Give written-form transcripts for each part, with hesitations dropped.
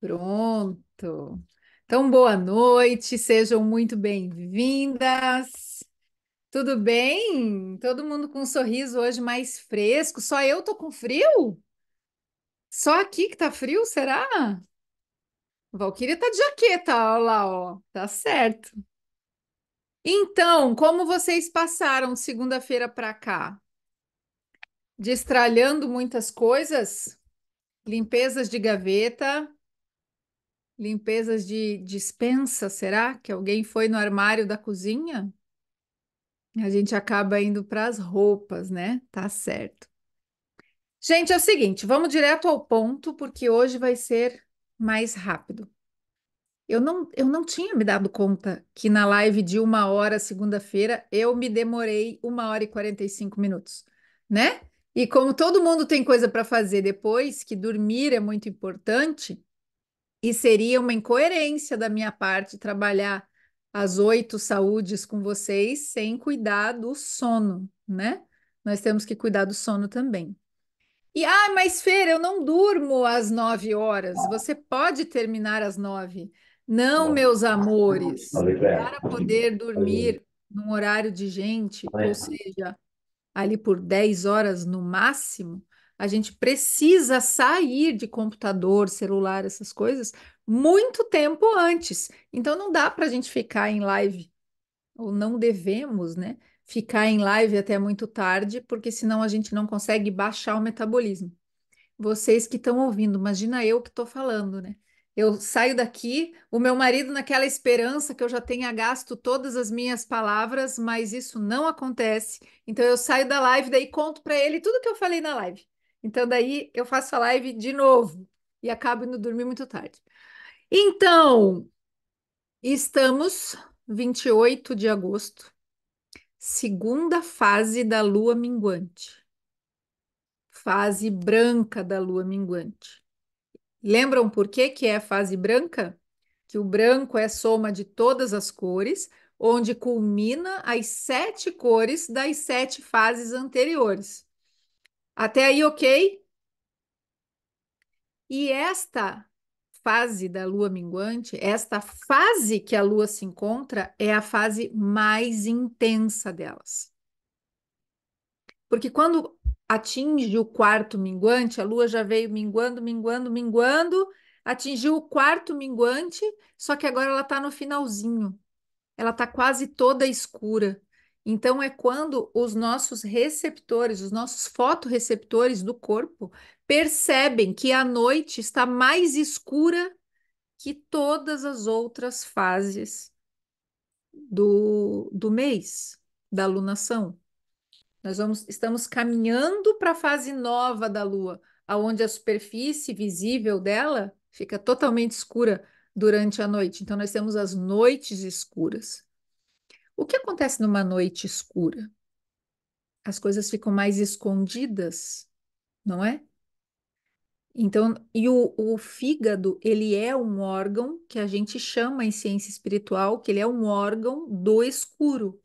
Pronto. Então, boa noite, sejam muito bem-vindas. Tudo bem? Todo mundo com um sorriso hoje mais fresco. Só eu tô com frio? Só aqui que tá frio, será? Valquíria tá de jaqueta, ó lá, ó. Tá certo. Então, como vocês passaram de segunda-feira para cá? Destralhando muitas coisas? Limpezas de gaveta, limpezas de despensa, será que alguém foi no armário da cozinha? A gente acaba indo para as roupas, né? Tá certo. Gente, é o seguinte, vamos direto ao ponto, porque hoje vai ser mais rápido. Eu não tinha me dado conta que na live de 1 hora, segunda-feira, eu me demorei 1 hora e 45 minutos, né? E como todo mundo tem coisa para fazer depois, que dormir é muito importante, e seria uma incoerência da minha parte trabalhar às 8 saúdes com vocês sem cuidar do sono, né? Nós temos que cuidar do sono também. Mas Fer, eu não durmo às 9 horas. Você pode terminar às 9. Não, meus amores. Para poder dormir num horário de gente, ou seja, ali por 10 horas no máximo, a gente precisa sair de computador, celular, essas coisas, muito tempo antes. Então não dá para a gente ficar em live, ou não devemos, né? Ficar em live até muito tarde, porque senão a gente não consegue baixar o metabolismo. Vocês que estão ouvindo, imagina eu que estou falando, né? Eu saio daqui, o meu marido naquela esperança que eu já tenha gasto todas as minhas palavras, mas isso não acontece. Então eu saio da live, daí conto para ele tudo que eu falei na live. Então daí eu faço a live de novo e acabo indo dormir muito tarde. Então, estamos 28 de agosto, segunda fase da lua minguante, fase branca da lua minguante. Lembram por que que é a fase branca? Que o branco é a soma de todas as cores, onde culmina as 7 cores das 7 fases anteriores. Até aí, ok? E esta fase da lua minguante, esta fase que a lua se encontra, é a fase mais intensa delas. Porque quando atinge o quarto minguante, a lua já veio minguando, minguando, minguando, atingiu o quarto minguante, só que agora ela está no finalzinho, ela está quase toda escura. Então é quando os nossos receptores, os nossos fotorreceptores do corpo, percebem que a noite está mais escura que todas as outras fases do mês, da lunação. Estamos caminhando para a fase nova da Lua, aonde a superfície visível dela fica totalmente escura durante a noite. Então, nós temos as noites escuras. O que acontece numa noite escura? As coisas ficam mais escondidas, não é? Então, o fígado, ele é um órgão que a gente chama em ciência espiritual que ele é um órgão do escuro.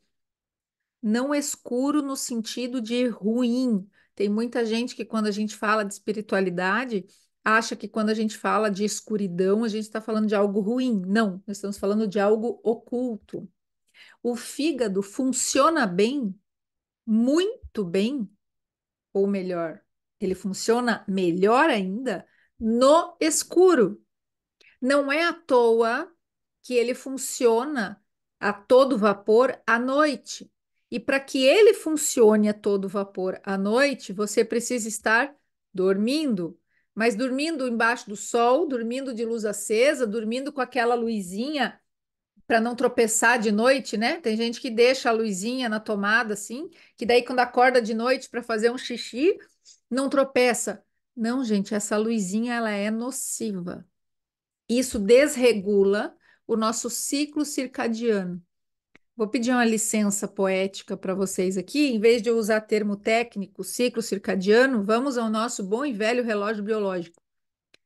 Não escuro no sentido de ruim. Tem muita gente que, quando a gente fala de espiritualidade, acha que quando a gente fala de escuridão, a gente está falando de algo ruim. Não, nós estamos falando de algo oculto. O fígado funciona bem, muito bem, ou melhor, ele funciona melhor ainda no escuro. Não é à toa que ele funciona a todo vapor à noite. E para que ele funcione a todo vapor à noite, você precisa estar dormindo. Mas dormindo embaixo do sol, dormindo de luz acesa, dormindo com aquela luzinha para não tropeçar de noite, né? Tem gente que deixa a luzinha na tomada assim, que daí quando acorda de noite para fazer um xixi, não tropeça. Não, gente, essa luzinha ela é nociva. Isso desregula o nosso ciclo circadiano. Vou pedir uma licença poética para vocês aqui. Em vez de eu usar termo técnico, ciclo circadiano, vamos ao nosso bom e velho relógio biológico.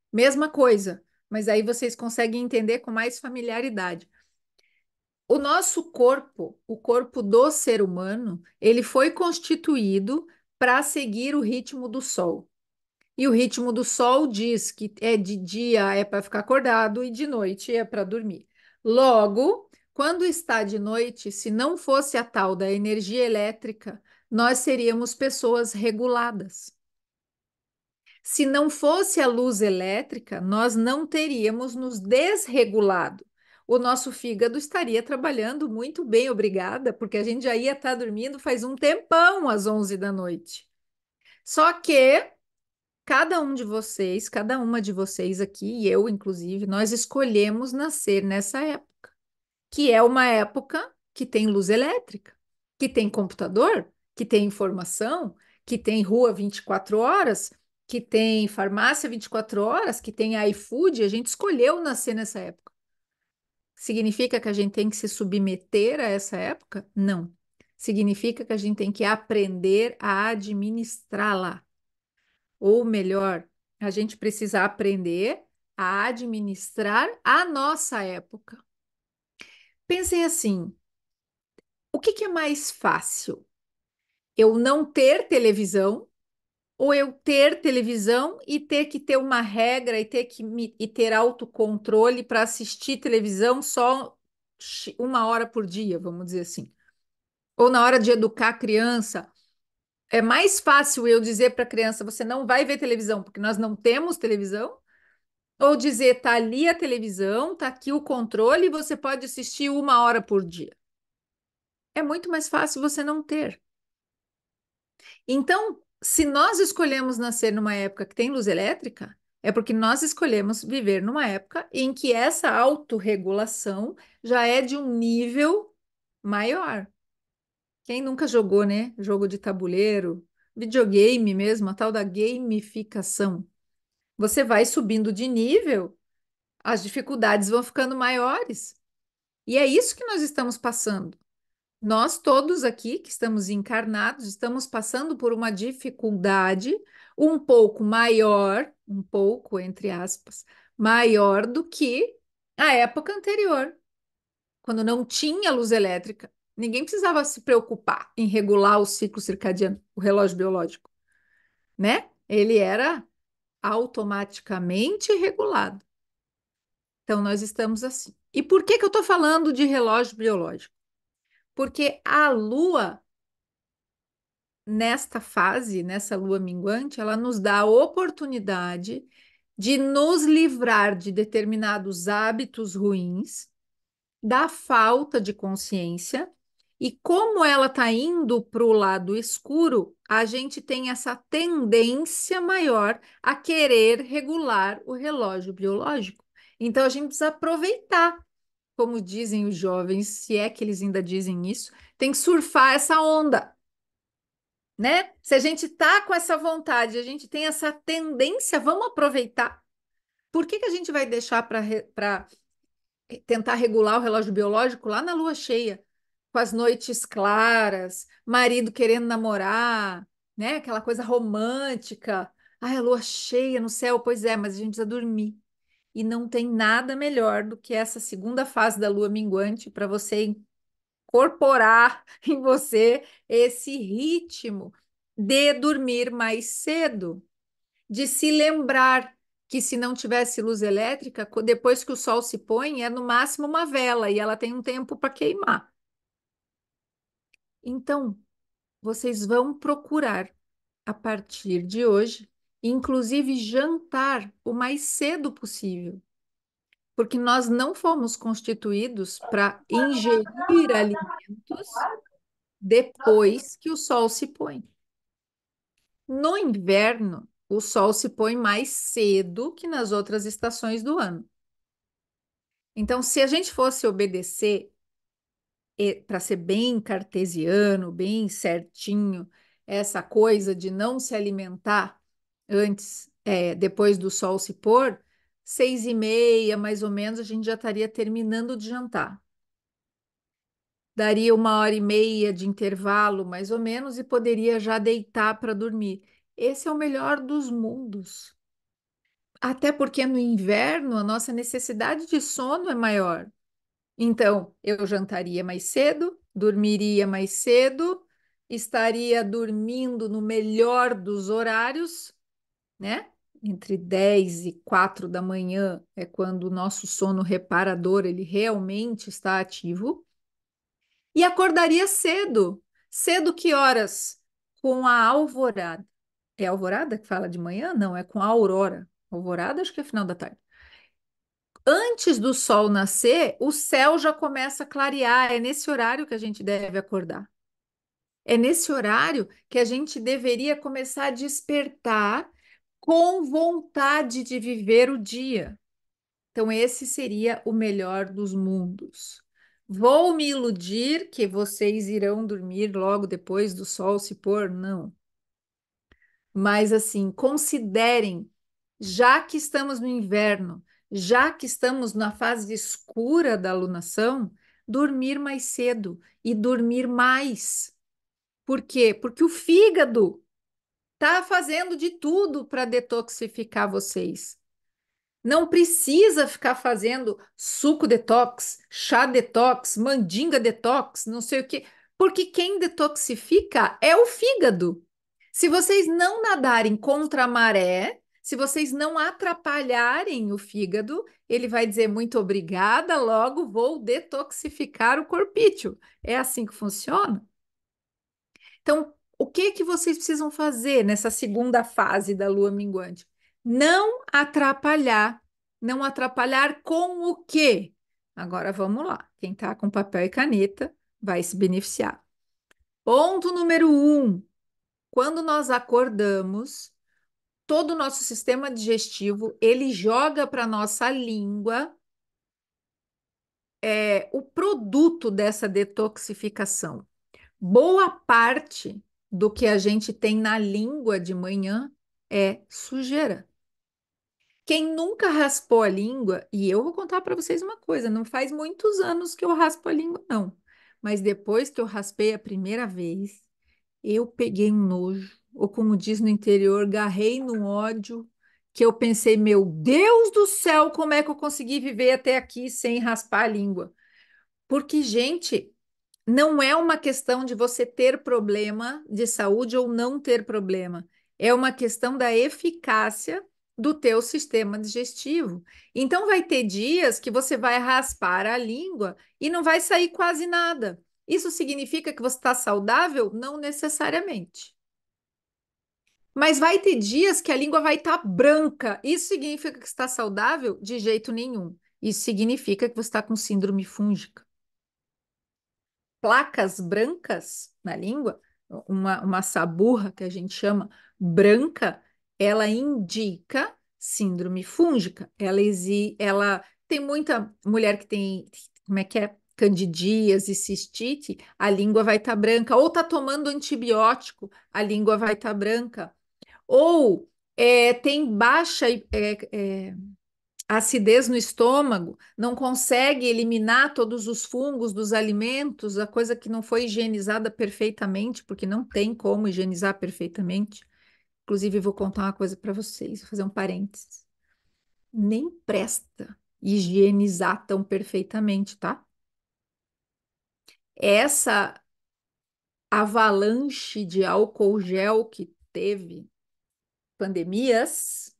Mesma coisa, mas aí vocês conseguem entender com mais familiaridade. O nosso corpo, o corpo do ser humano, ele foi constituído para seguir o ritmo do sol. E o ritmo do sol diz que é de dia é para ficar acordado e de noite é para dormir. Logo, quando está de noite, se não fosse a tal da energia elétrica, nós seríamos pessoas reguladas. Se não fosse a luz elétrica, nós não teríamos nos desregulado. O nosso fígado estaria trabalhando muito bem, obrigada, porque a gente já ia estar dormindo faz um tempão às 11 da noite. Só que cada um de vocês, cada uma de vocês aqui, e eu inclusive, nós escolhemos nascer nessa época, que é uma época que tem luz elétrica, que tem computador, que tem informação, que tem rua 24 horas, que tem farmácia 24 horas, que tem iFood. A gente escolheu nascer nessa época. Significa que a gente tem que se submeter a essa época? Não. Significa que a gente tem que aprender a administrá-la. Ou melhor, a gente precisa aprender a administrar a nossa época. Pensem assim: o que que é mais fácil? Eu não ter televisão ou eu ter televisão e ter que ter uma regra e ter autocontrole para assistir televisão só uma hora por dia, vamos dizer assim. Ou na hora de educar a criança, é mais fácil eu dizer para a criança: você não vai ver televisão, porque nós não temos televisão. Ou dizer, tá ali a televisão, tá aqui o controle e você pode assistir uma hora por dia. É muito mais fácil você não ter. Então, se nós escolhemos nascer numa época que tem luz elétrica, é porque nós escolhemos viver numa época em que essa autorregulação já é de um nível maior. Quem nunca jogou, né? Jogo de tabuleiro, videogame mesmo, a tal da gamificação. Você vai subindo de nível, as dificuldades vão ficando maiores. E é isso que nós estamos passando. Nós todos aqui que estamos encarnados, estamos passando por uma dificuldade um pouco maior, um pouco, entre aspas, maior do que a época anterior, quando não tinha luz elétrica. Ninguém precisava se preocupar em regular o ciclo circadiano, o relógio biológico, né? Ele era automaticamente regulado. Então, nós estamos assim. E por que que eu estou falando de relógio biológico? Porque a Lua, nesta fase, nessa Lua minguante, ela nos dá a oportunidade de nos livrar de determinados hábitos ruins, da falta de consciência, e como ela está indo para o lado escuro, a gente tem essa tendência maior a querer regular o relógio biológico. Então, a gente precisa aproveitar, como dizem os jovens, se é que eles ainda dizem isso, tem que surfar essa onda, né? Se a gente tá com essa vontade, a gente tem essa tendência, vamos aproveitar. Por que que a gente vai deixar para tentar regular o relógio biológico lá na lua cheia, com as noites claras, marido querendo namorar, né? Aquela coisa romântica. Ai, a lua cheia no céu, pois é, mas a gente precisa dormir. E não tem nada melhor do que essa segunda fase da lua minguante para você incorporar em você esse ritmo de dormir mais cedo, de se lembrar que se não tivesse luz elétrica, depois que o sol se põe, é no máximo uma vela e ela tem um tempo para queimar. Então, vocês vão procurar, a partir de hoje, inclusive jantar o mais cedo possível, porque nós não fomos constituídos para ingerir alimentos depois que o sol se põe. No inverno, o sol se põe mais cedo que nas outras estações do ano. Então, se a gente fosse obedecer, para ser bem cartesiano, bem certinho, essa coisa de não se alimentar antes, depois do sol se pôr, 6h30, mais ou menos, a gente já estaria terminando de jantar. Daria 1h30 de intervalo, mais ou menos, e poderia já deitar para dormir. Esse é o melhor dos mundos. Até porque no inverno a nossa necessidade de sono é maior. Então, eu jantaria mais cedo, dormiria mais cedo, estaria dormindo no melhor dos horários. né? Entre 10 e 4 da manhã é quando o nosso sono reparador ele realmente está ativo. E acordaria cedo. Cedo que horas? Com a alvorada. É a alvorada que fala de manhã? Não, é com a aurora. Alvorada, acho que é final da tarde. Antes do sol nascer, o céu já começa a clarear. É nesse horário que a gente deve acordar. É nesse horário que a gente deveria começar a despertar com vontade de viver o dia. Então, esse seria o melhor dos mundos. Vou me iludir que vocês irão dormir logo depois do sol se pôr? Não. Mas, assim, considerem, já que estamos no inverno, já que estamos na fase escura da alunação, dormir mais cedo e dormir mais. Por quê? Porque o fígado está fazendo de tudo para detoxificar vocês. Não precisa ficar fazendo suco detox, chá detox, mandinga detox, não sei o quê, porque quem detoxifica é o fígado. Se vocês não nadarem contra a maré, se vocês não atrapalharem o fígado, ele vai dizer muito obrigada, logo vou detoxificar o corpício. É assim que funciona? Então, o que que vocês precisam fazer nessa segunda fase da lua minguante? Não atrapalhar. Não atrapalhar com o quê? Agora vamos lá. Quem está com papel e caneta vai se beneficiar. Ponto número um: quando nós acordamos, todo o nosso sistema digestivo ele joga para a nossa língua o produto dessa detoxificação. Boa parte do que a gente tem na língua de manhã é sujeira. Quem nunca raspou a língua, e eu vou contar para vocês uma coisa, não faz muitos anos que eu raspo a língua, não. Mas depois que eu raspei a primeira vez, eu peguei um nojo, ou como diz no interior, garrei no ódio, que eu pensei, meu Deus do céu, como é que eu consegui viver até aqui sem raspar a língua? Porque, gente, não é uma questão de você ter problema de saúde ou não ter problema. É uma questão da eficácia do teu sistema digestivo. Então, vai ter dias que você vai raspar a língua e não vai sair quase nada. Isso significa que você está saudável? Não necessariamente. Mas vai ter dias que a língua vai estar branca. Isso significa que está saudável? De jeito nenhum. Isso significa que você está com síndrome fúngica. Placas brancas na língua, uma saburra que a gente chama branca, ela indica síndrome fúngica. Ela tem muita mulher que tem, como é que é? Candidíase, cistite, a língua vai estar branca. Ou está tomando antibiótico, a língua vai estar branca. Ou tem baixa acidez no estômago, não consegue eliminar todos os fungos dos alimentos, a coisa que não foi higienizada perfeitamente, porque não tem como higienizar perfeitamente. Inclusive, vou contar uma coisa para vocês, vou fazer um parênteses. Nem presta higienizar tão perfeitamente, tá? Essa avalanche de álcool gel que teve pandemias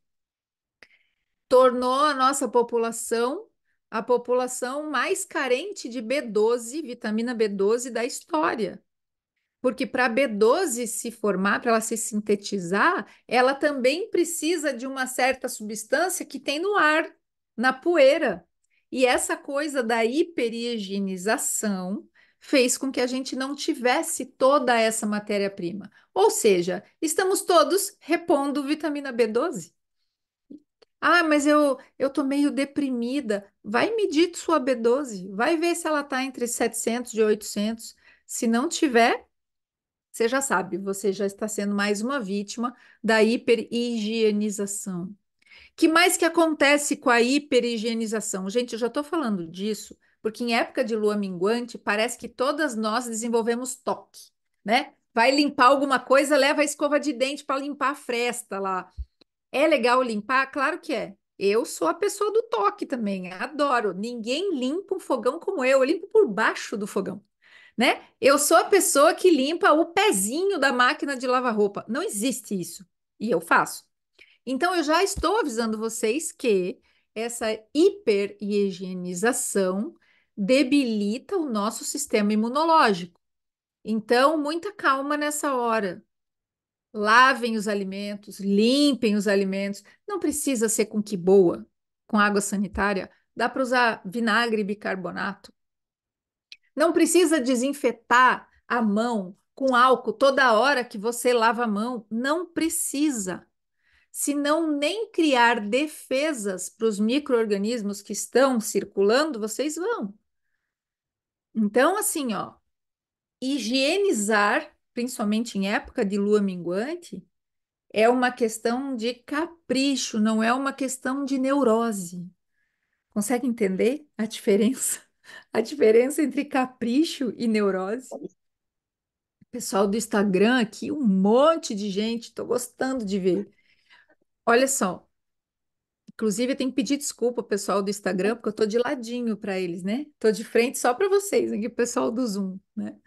tornou a nossa população a população mais carente de B12, vitamina B12 da história. Porque para a B12 se formar, para ela se sintetizar, ela também precisa de uma certa substância que tem no ar, na poeira. E essa coisa da hiperigienização fez com que a gente não tivesse toda essa matéria-prima. Ou seja, estamos todos repondo vitamina B12. Ah, mas eu tô meio deprimida. Vai medir sua B12, vai ver se ela está entre 700 e 800. Se não tiver, você já sabe, você já está sendo mais uma vítima da hiperigienização. Que mais que acontece com a hiperigienização? Gente, eu já estou falando disso porque em época de lua minguante parece que todas nós desenvolvemos toque, né? Vai limpar alguma coisa, leva a escova de dente para limpar a fresta lá. É legal limpar? Claro que é. Eu sou a pessoa do toque também, adoro. Ninguém limpa um fogão como eu limpo por baixo do fogão, né? Eu sou a pessoa que limpa o pezinho da máquina de lavar roupa. Não existe isso. E eu faço. Então, eu já estou avisando vocês que essa hiperhigienização debilita o nosso sistema imunológico. Então, muita calma nessa hora. Lavem os alimentos, limpem os alimentos. Não precisa ser com que boa, com água sanitária. Dá para usar vinagre e bicarbonato. Não precisa desinfetar a mão com álcool toda hora que você lava a mão. Não precisa. Senão nem criar defesas para os micro-organismos que estão circulando, vocês vão. Então, assim, ó, higienizar, principalmente em época de lua minguante, é uma questão de capricho, não é uma questão de neurose. Consegue entender a diferença? A diferença entre capricho e neurose? Pessoal do Instagram aqui, um monte de gente, estou gostando de ver. Olha só, inclusive eu tenho que pedir desculpa ao pessoal do Instagram, porque eu estou de ladinho para eles, né? Estou de frente só para vocês, aqui, o pessoal do Zoom, né?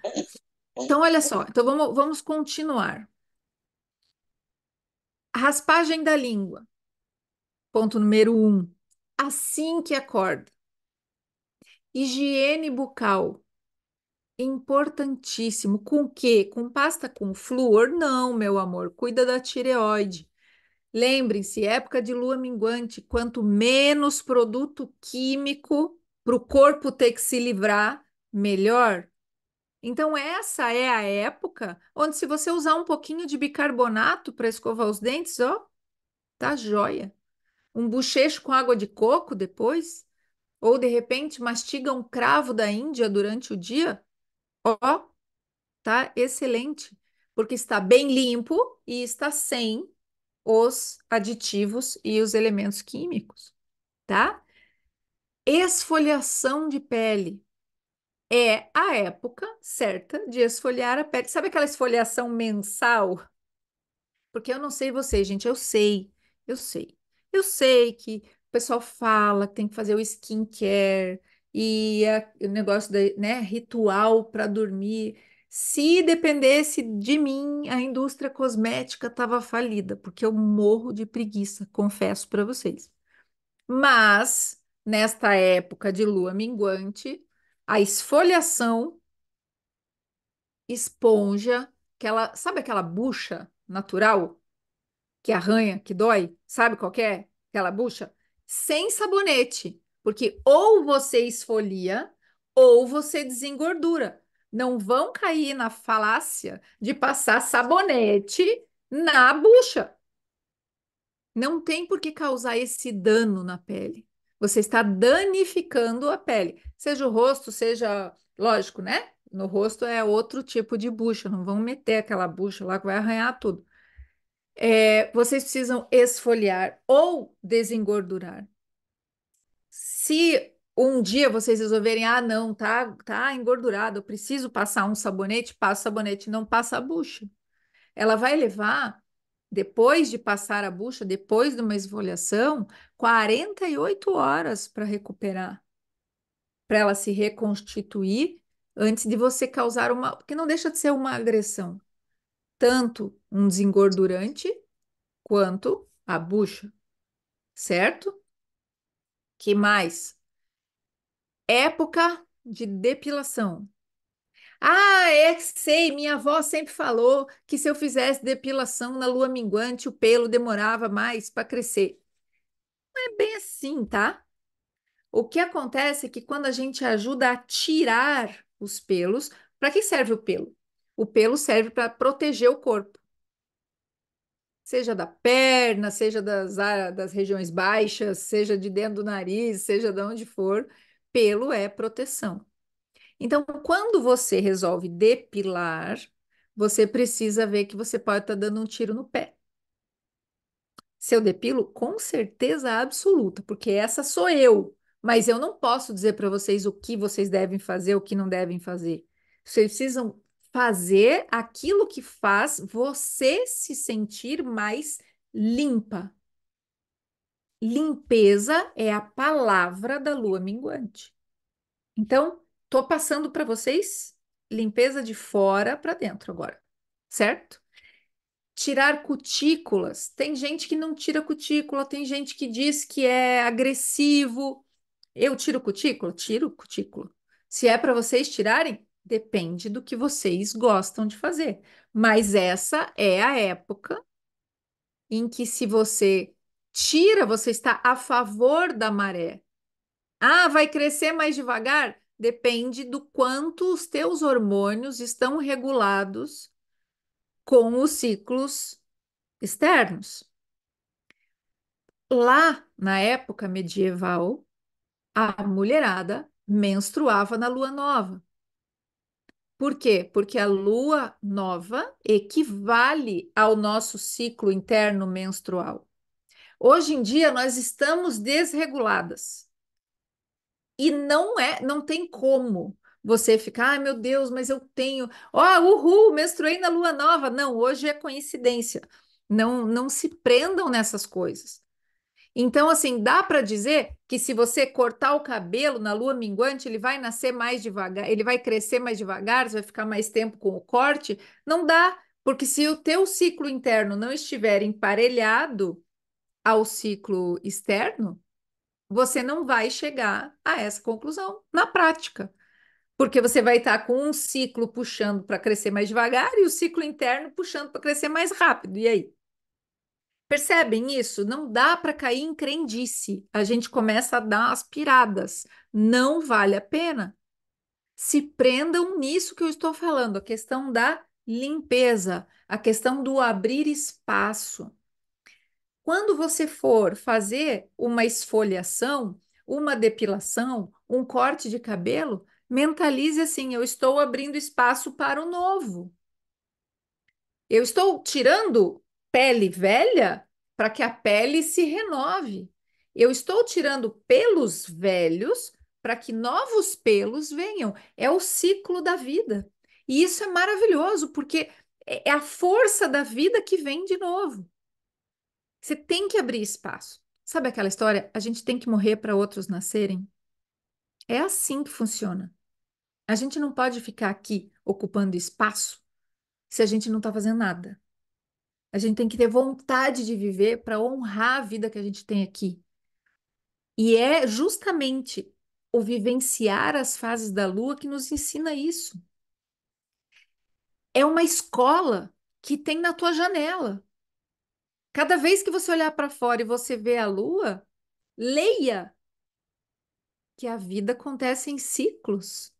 Então, olha só, então vamos continuar. Raspagem da língua, ponto número um. Assim que acorda. Higiene bucal, importantíssimo. Com o quê? Com pasta com flúor? Não, meu amor, cuida da tireoide. Lembrem-se, época de lua minguante, quanto menos produto químico para o corpo ter que se livrar, melhor. Então, essa é a época onde, se você usar um pouquinho de bicarbonato para escovar os dentes, ó, tá joia. Um bochecho com água de coco depois, ou de repente mastiga um cravo da Índia durante o dia, ó, tá excelente, porque está bem limpo e está sem os aditivos e os elementos químicos, tá? Esfoliação de pele é a época certa de esfoliar a pele. Sabe aquela esfoliação mensal? Porque eu não sei vocês, gente, eu sei. Eu sei que o pessoal fala que tem que fazer o skincare e o negócio da, né, ritual para dormir. Se dependesse de mim, a indústria cosmética estava falida, porque eu morro de preguiça, confesso para vocês. Mas nesta época de lua minguante, a esfoliação, esponja, sabe aquela bucha natural que arranha, que dói? Sabe qual que é? Aquela bucha? Sem sabonete, porque ou você esfolia ou você desengordura. Não vão cair na falácia de passar sabonete na bucha. Não tem por que causar esse dano na pele. Você está danificando a pele. Seja o rosto, seja, lógico, né? No rosto é outro tipo de bucha. Não vão meter aquela bucha lá que vai arranhar tudo. Vocês precisam esfoliar ou desengordurar. Se um dia vocês resolverem, ah, não, tá engordurado, eu preciso passar um sabonete, passa o sabonete, não passa a bucha. Ela vai levar, depois de passar a bucha, depois de uma esfoliação, 48 horas para recuperar, para ela se reconstituir antes de você causar uma, porque não deixa de ser uma agressão, tanto um desengordurante quanto a bucha, certo? Que mais? Época de depilação. Ah, sei, minha avó sempre falou que se eu fizesse depilação na lua minguante, o pelo demorava mais para crescer. Não é bem assim, tá? O que acontece é que quando a gente ajuda a tirar os pelos, para que serve o pelo? O pelo serve para proteger o corpo, seja da perna, seja das regiões baixas, seja de dentro do nariz, seja de onde for, pelo é proteção. Então, quando você resolve depilar, você precisa ver que você pode estar dando um tiro no pé. Se eu depilo, com certeza absoluta, porque essa sou eu. Mas eu não posso dizer para vocês o que vocês devem fazer, o que não devem fazer. Vocês precisam fazer aquilo que faz você se sentir mais limpa. Limpeza é a palavra da lua minguante. Então, estou passando para vocês limpeza de fora para dentro agora, certo? Tirar cutículas. Tem gente que não tira cutícula, tem gente que diz que é agressivo. Eu tiro cutícula? Tiro cutícula. Se é para vocês tirarem, depende do que vocês gostam de fazer. Mas essa é a época em que, se você tira, você está a favor da maré. Ah, vai crescer mais devagar? Depende do quanto os teus hormônios estão regulados com os ciclos externos. Lá, na época medieval, a mulherada menstruava na lua nova. Por quê? Porque a lua nova equivale ao nosso ciclo interno menstrual. Hoje em dia nós estamos desreguladas e não tem como você ficar, ai meu Deus, mas eu tenho, ó, uhul, menstruei na lua nova. Não, hoje é coincidência. Não se prendam nessas coisas. Então, assim, dá para dizer que, se você cortar o cabelo na lua minguante, ele vai nascer mais devagar, ele vai crescer mais devagar, você vai ficar mais tempo com o corte? Não dá, porque se o teu ciclo interno não estiver emparelhado ao ciclo externo, você não vai chegar a essa conclusão na prática, porque você vai estar com um ciclo puxando para crescer mais devagar e o ciclo interno puxando para crescer mais rápido. E aí? Percebem isso? Não dá para cair em crendice. A gente começa a dar as piradas. Não vale a pena. Se prendam nisso que eu estou falando, a questão da limpeza, a questão do abrir espaço. Quando você for fazer uma esfoliação, uma depilação, um corte de cabelo, mentalize assim: eu estou abrindo espaço para o novo. Eu estou tirando pele velha para que a pele se renove. Eu estou tirando pelos velhos para que novos pelos venham. É o ciclo da vida. E isso é maravilhoso, porque é a força da vida que vem de novo. Você tem que abrir espaço. Sabe aquela história? A gente tem que morrer para outros nascerem? É assim que funciona. A gente não pode ficar aqui ocupando espaço se a gente não está fazendo nada. A gente tem que ter vontade de viver para honrar a vida que a gente tem aqui. E é justamente o vivenciar as fases da lua que nos ensina isso. É uma escola que tem na tua janela. Cada vez que você olhar para fora e você vê a lua, leia que a vida acontece em ciclos,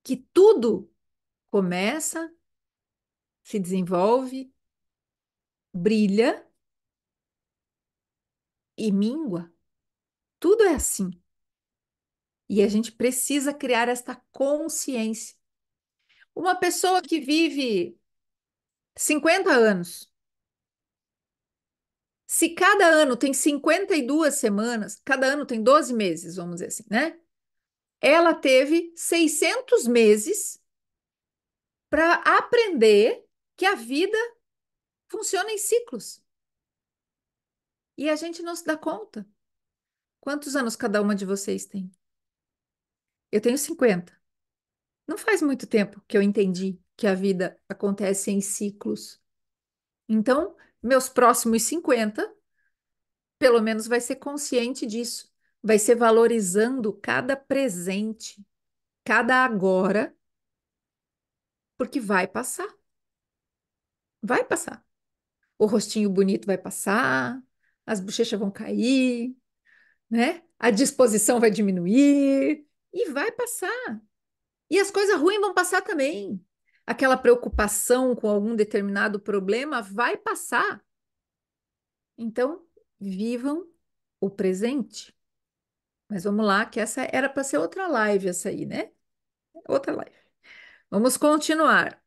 que tudo começa, se desenvolve, brilha e mingua. Tudo é assim. E a gente precisa criar esta consciência. Uma pessoa que vive 50 anos, se cada ano tem 52 semanas, cada ano tem 12 meses, vamos dizer assim, né? Ela teve 600 meses para aprender que a vida funciona em ciclos. E a gente não se dá conta. Quantos anos cada uma de vocês tem? Eu tenho 50. Não faz muito tempo que eu entendi que a vida acontece em ciclos. Então, meus próximos 50, pelo menos, vai ser consciente disso. Vai ser valorizando cada presente, cada agora, porque vai passar. Vai passar. O rostinho bonito vai passar, as bochechas vão cair, né? A disposição vai diminuir e vai passar. E as coisas ruins vão passar também. Aquela preocupação com algum determinado problema vai passar. Então, vivam o presente. Mas vamos lá, que essa era para ser outra live, essa aí, né? Outra live. Vamos continuar.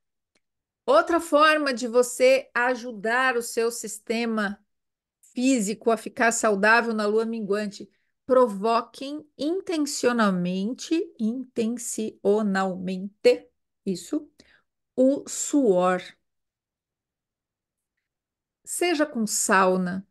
Outra forma de você ajudar o seu sistema físico a ficar saudável na lua minguante: provoquem intencionalmente, isso, o suor. Seja com sauna,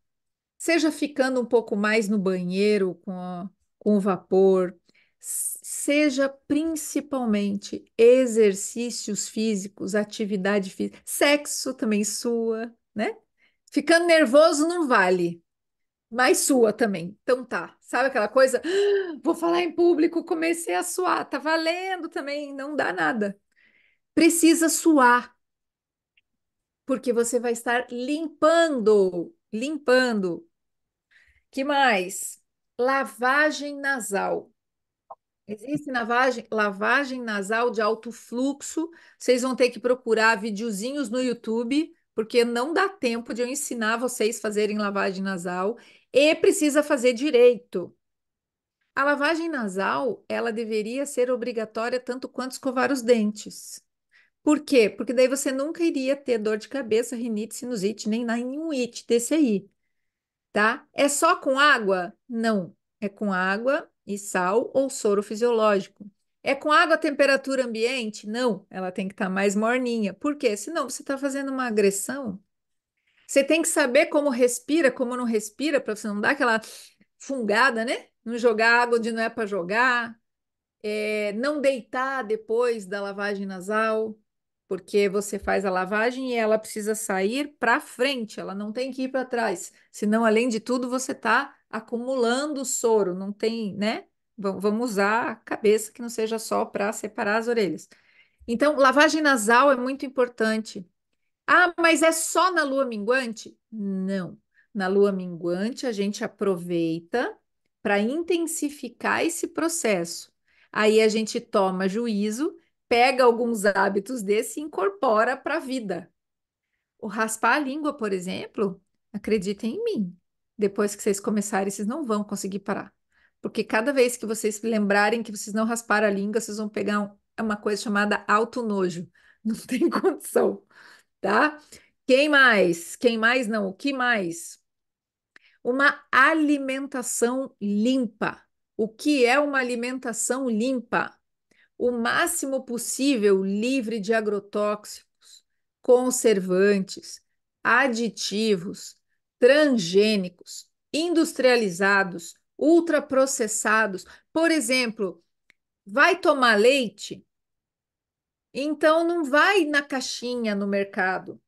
seja ficando um pouco mais no banheiro com o vapor, Seja principalmente exercícios físicos, atividade física, sexo também sua, né? Ficando nervoso não vale, mas sua também. Então tá, sabe aquela coisa? "Ah, vou falar em público, comecei a suar, tá valendo também, não dá nada. Precisa suar, porque você vai estar limpando, limpando. Que mais? Lavagem nasal. Existe lavagem nasal de alto fluxo. Vocês vão ter que procurar videozinhos no YouTube, porque não dá tempo de eu ensinar vocês a fazerem lavagem nasal e precisa fazer direito. A lavagem nasal, ela deveria ser obrigatória tanto quanto escovar os dentes. Por quê? Porque daí você nunca iria ter dor de cabeça, rinite, sinusite, nem nenhum it desse aí, tá? É só com água? Não. É com água e sal ou soro fisiológico. É com água a temperatura ambiente? Não. Ela tem que estar mais morninha. Por quê? Senão você está fazendo uma agressão. Você tem que saber como respira, como não respira, para você não dar aquela fungada, né? Não jogar água onde não é para jogar. Não deitar depois da lavagem nasal, porque você faz a lavagem e ela precisa sair para frente, ela não tem que ir para trás. Senão, além de tudo, você está acumulando soro, não tem, né? Vamos usar a cabeça que não seja só para separar as orelhas. Então, lavagem nasal é muito importante. Ah, mas é só na lua minguante? Não. Na lua minguante, a gente aproveita para intensificar esse processo. Aí a gente toma juízo, pega alguns hábitos desse e incorpora para a vida. O raspar a língua, por exemplo, acreditem em mim. Depois que vocês começarem, vocês não vão conseguir parar. Porque cada vez que vocês lembrarem que vocês não rasparam a língua, vocês vão pegar uma coisa chamada autonojo. Não tem condição, tá? Quem mais? Quem mais não? O que mais? Uma alimentação limpa. O que é uma alimentação limpa? O máximo possível livre de agrotóxicos, conservantes, aditivos, transgênicos, industrializados, ultraprocessados. Por exemplo, vai tomar leite? Então não vai na caixinha no mercado.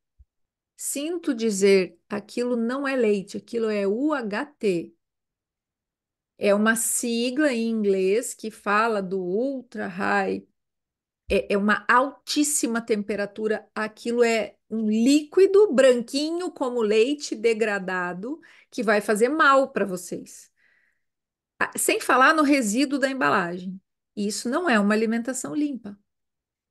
Sinto dizer, aquilo não é leite, aquilo é UHT. É uma sigla em inglês que fala do ultra high. É uma altíssima temperatura. Aquilo é um líquido branquinho como leite degradado que vai fazer mal para vocês. Sem falar no resíduo da embalagem. Isso não é uma alimentação limpa.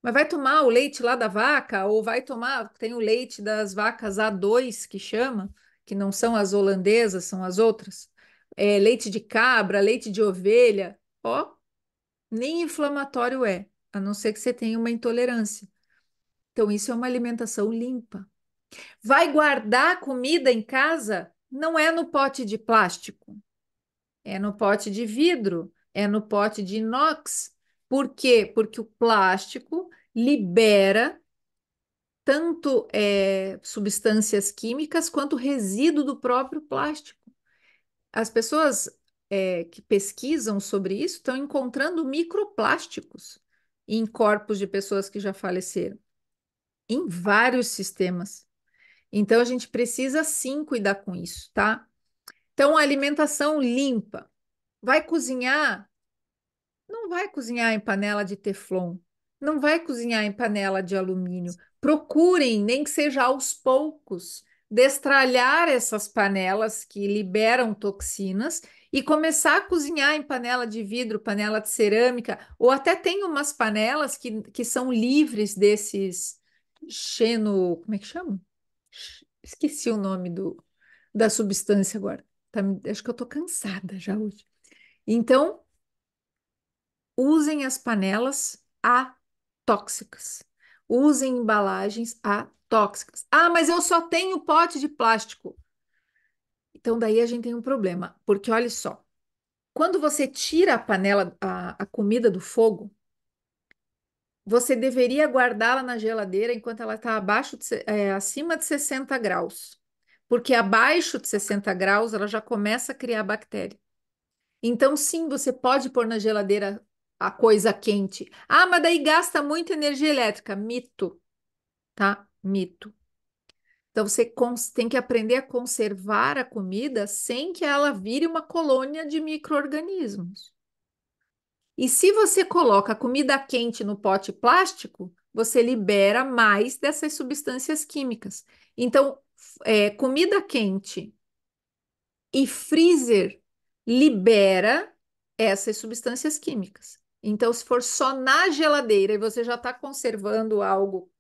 Mas vai tomar o leite lá da vaca, ou vai tomar, tem o leite das vacas A2 que chama, que não são as holandesas, são as outras. Leite de cabra, leite de ovelha, ó, nem inflamatório é, a não ser que você tenha uma intolerância. Então, isso é uma alimentação limpa. Vai guardar comida em casa? Não é no pote de plástico, é no pote de vidro, é no pote de inox. Por quê? Porque o plástico libera tanto substâncias químicas quanto resíduo do próprio plástico. As pessoas que pesquisam sobre isso estão encontrando microplásticos em corpos de pessoas que já faleceram, em vários sistemas. Então, a gente precisa sim cuidar com isso, tá? Então, alimentação limpa. Vai cozinhar? Não vai cozinhar em panela de teflon, não vai cozinhar em panela de alumínio. Procurem, nem que seja aos poucos, destralhar essas panelas que liberam toxinas e começar a cozinhar em panela de vidro, panela de cerâmica, ou até tem umas panelas que são livres desses como é que chama? Esqueci o nome da substância agora. Acho que eu estou cansada já hoje. Então, usem as panelas atóxicas. Usem embalagens atóxicas. Ah, mas eu só tenho pote de plástico. Então, daí a gente tem um problema, porque olha só, quando você tira a panela, a comida do fogo, você deveria guardá-la na geladeira enquanto ela está acima de 60 graus. Porque abaixo de 60 graus ela já começa a criar bactéria. Então, sim, você pode pôr na geladeira a coisa quente. Ah, mas daí gasta muita energia elétrica. Mito, tá? Mito. Então você tem que aprender a conservar a comida sem que ela vire uma colônia de micro-organismos. E se você coloca a comida quente no pote plástico, você libera mais dessas substâncias químicas. Então, comida quente e freezer libera essas substâncias químicas. Então, se for só na geladeira e você já está conservando algo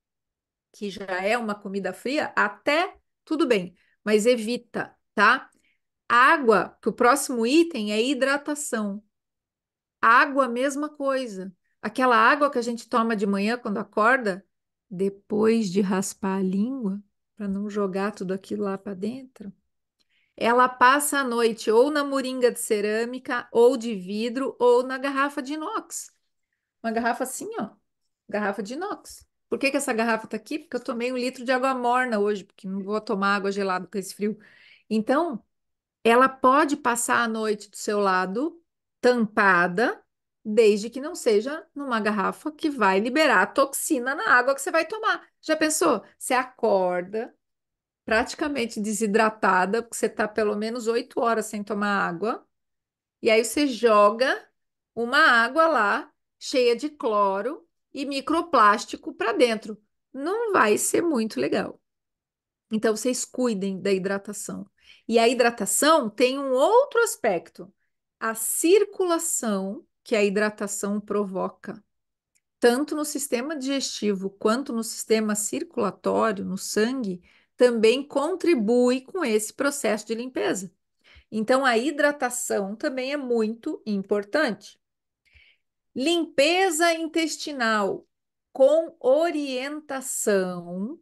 que já é uma comida fria, até tudo bem, mas evita, tá? Água, que o próximo item é hidratação. Água, mesma coisa. Aquela água que a gente toma de manhã quando acorda, depois de raspar a língua, para não jogar tudo aquilo lá para dentro, ela passa a noite ou na moringa de cerâmica, ou de vidro, ou na garrafa de inox. Uma garrafa assim, ó, garrafa de inox. Por que que essa garrafa tá aqui? Porque eu tomei 1 litro de água morna hoje, porque não vou tomar água gelada com esse frio. Então, ela pode passar a noite do seu lado, tampada, desde que não seja numa garrafa que vai liberar toxina na água que você vai tomar. Já pensou? Você acorda praticamente desidratada, porque você está pelo menos 8 horas sem tomar água, e aí você joga uma água lá, cheia de cloro e microplástico para dentro. Não vai ser muito legal. Então, vocês cuidem da hidratação. E a hidratação tem um outro aspecto. A circulação que a hidratação provoca, tanto no sistema digestivo quanto no sistema circulatório, no sangue, também contribui com esse processo de limpeza. Então, a hidratação também é muito importante. Limpeza intestinal com orientação.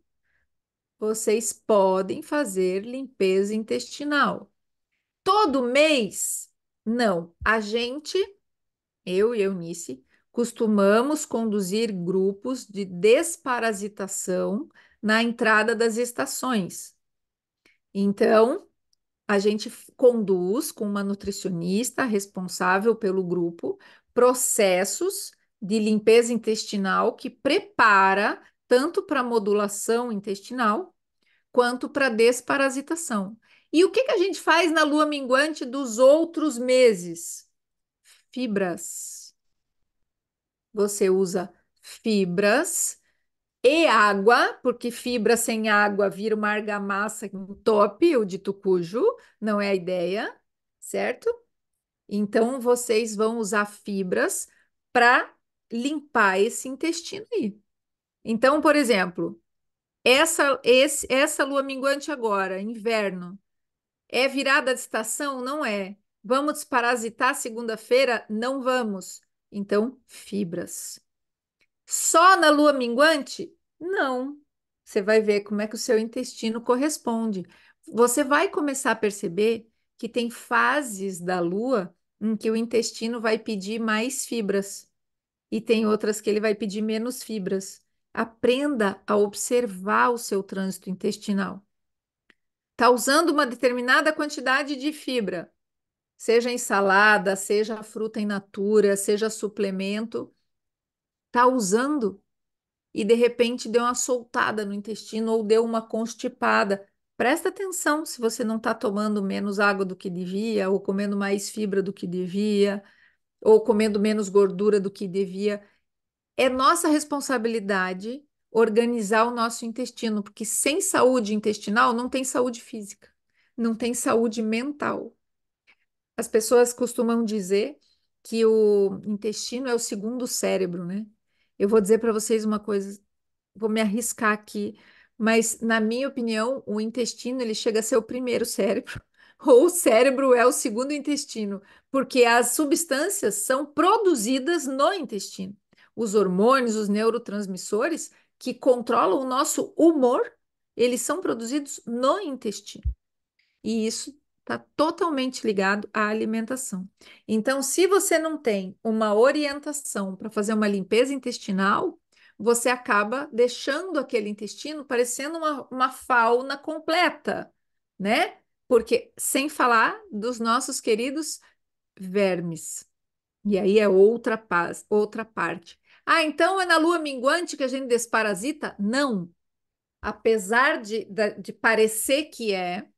Vocês podem fazer limpeza intestinal. Todo mês? Não. A gente, eu e Eunice, costumamos conduzir grupos de desparasitação na entrada das estações. Então, a gente conduz com uma nutricionista responsável pelo grupo processos de limpeza intestinal que prepara tanto para modulação intestinal quanto para desparasitação. E o que que a gente faz na lua minguante dos outros meses? Fibras. Você usa fibras e água, porque fibra sem água vira uma argamassa top, o de tucujo, não é a ideia, certo? Então vocês vão usar fibras para limpar esse intestino aí. Então, por exemplo, essa lua minguante agora, inverno, é virada de estação? Não é. Vamos desparasitar segunda-feira? Não vamos. Então, fibras. Só na lua minguante? Não. Você vai ver como é que o seu intestino corresponde. Você vai começar a perceber que tem fases da lua em que o intestino vai pedir mais fibras e tem outras que ele vai pedir menos fibras. Aprenda a observar o seu trânsito intestinal. Está usando uma determinada quantidade de fibra, seja ensalada, seja fruta in natura, seja suplemento, está usando e de repente deu uma soltada no intestino ou deu uma constipada. Presta atenção se você não está tomando menos água do que devia, ou comendo mais fibra do que devia, ou comendo menos gordura do que devia. É nossa responsabilidade organizar o nosso intestino, porque sem saúde intestinal não tem saúde física, não tem saúde mental. As pessoas costumam dizer que o intestino é o segundo cérebro, né? Eu vou dizer para vocês uma coisa, vou me arriscar aqui, mas na minha opinião, o intestino ele chega a ser o primeiro cérebro, ou o cérebro é o segundo intestino, porque as substâncias são produzidas no intestino. Os hormônios, os neurotransmissores que controlam o nosso humor, eles são produzidos no intestino. E isso está totalmente ligado à alimentação. Então, se você não tem uma orientação para fazer uma limpeza intestinal, você acaba deixando aquele intestino parecendo uma fauna completa, né? Porque, sem falar dos nossos queridos vermes. E aí é outra paz, outra parte. Ah, então é na lua minguante que a gente desparasita? Não. Apesar de parecer que é,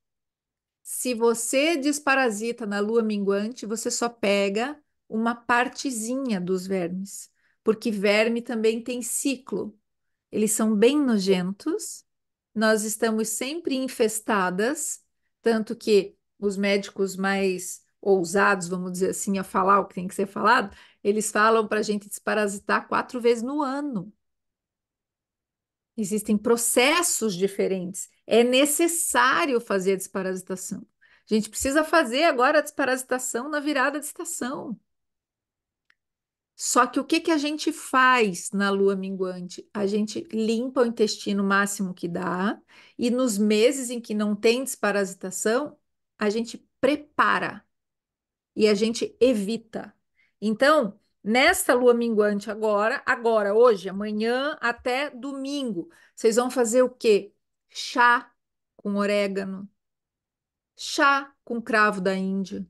se você desparasita na lua minguante, você só pega uma partezinha dos vermes, porque verme também tem ciclo. Eles são bem nojentos. Nós estamos sempre infestadas, tanto que os médicos mais ousados, vamos dizer assim, a falar o que tem que ser falado, eles falam para a gente desparasitar 4 vezes no ano. Existem processos diferentes. É necessário fazer a desparasitação. A gente precisa fazer agora a desparasitação na virada de estação. Só que o que que a gente faz na lua minguante? A gente limpa o intestino o máximo que dá, e nos meses em que não tem desparasitação, a gente prepara e a gente evita. Então, nesta lua minguante agora, hoje, amanhã até domingo, vocês vão fazer o quê? Chá com orégano, chá com cravo da Índia,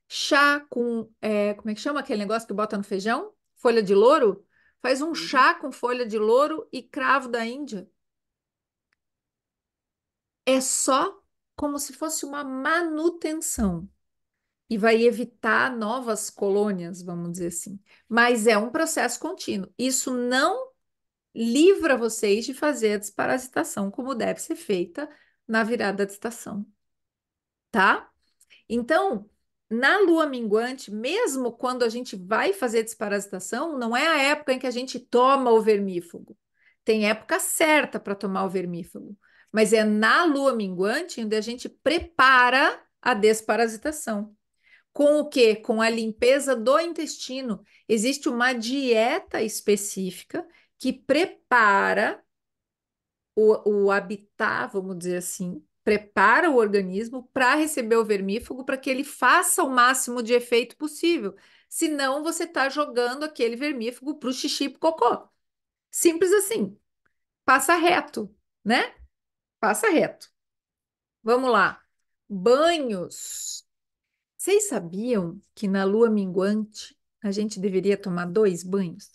chá com, como é que chama aquele negócio que bota no feijão? Folha de louro? Faz um Uhum. chá com folha de louro e cravo da Índia. É só como se fosse uma manutenção. E vai evitar novas colônias, vamos dizer assim. Mas é um processo contínuo. Isso não livra vocês de fazer a desparasitação como deve ser feita na virada de estação, tá? Então, na lua minguante, mesmo quando a gente vai fazer desparasitação, não é a época em que a gente toma o vermífugo. Tem época certa para tomar o vermífugo, mas é na lua minguante onde a gente prepara a desparasitação. Com o quê? Com a limpeza do intestino. Existe uma dieta específica que prepara o habitat, vamos dizer assim, prepara o organismo para receber o vermífugo para que ele faça o máximo de efeito possível. Senão, você está jogando aquele vermífugo para o xixi e pro cocô. Simples assim. Passa reto, né? Passa reto. Vamos lá. Banhos. Vocês sabiam que na lua minguante a gente deveria tomar 2 banhos?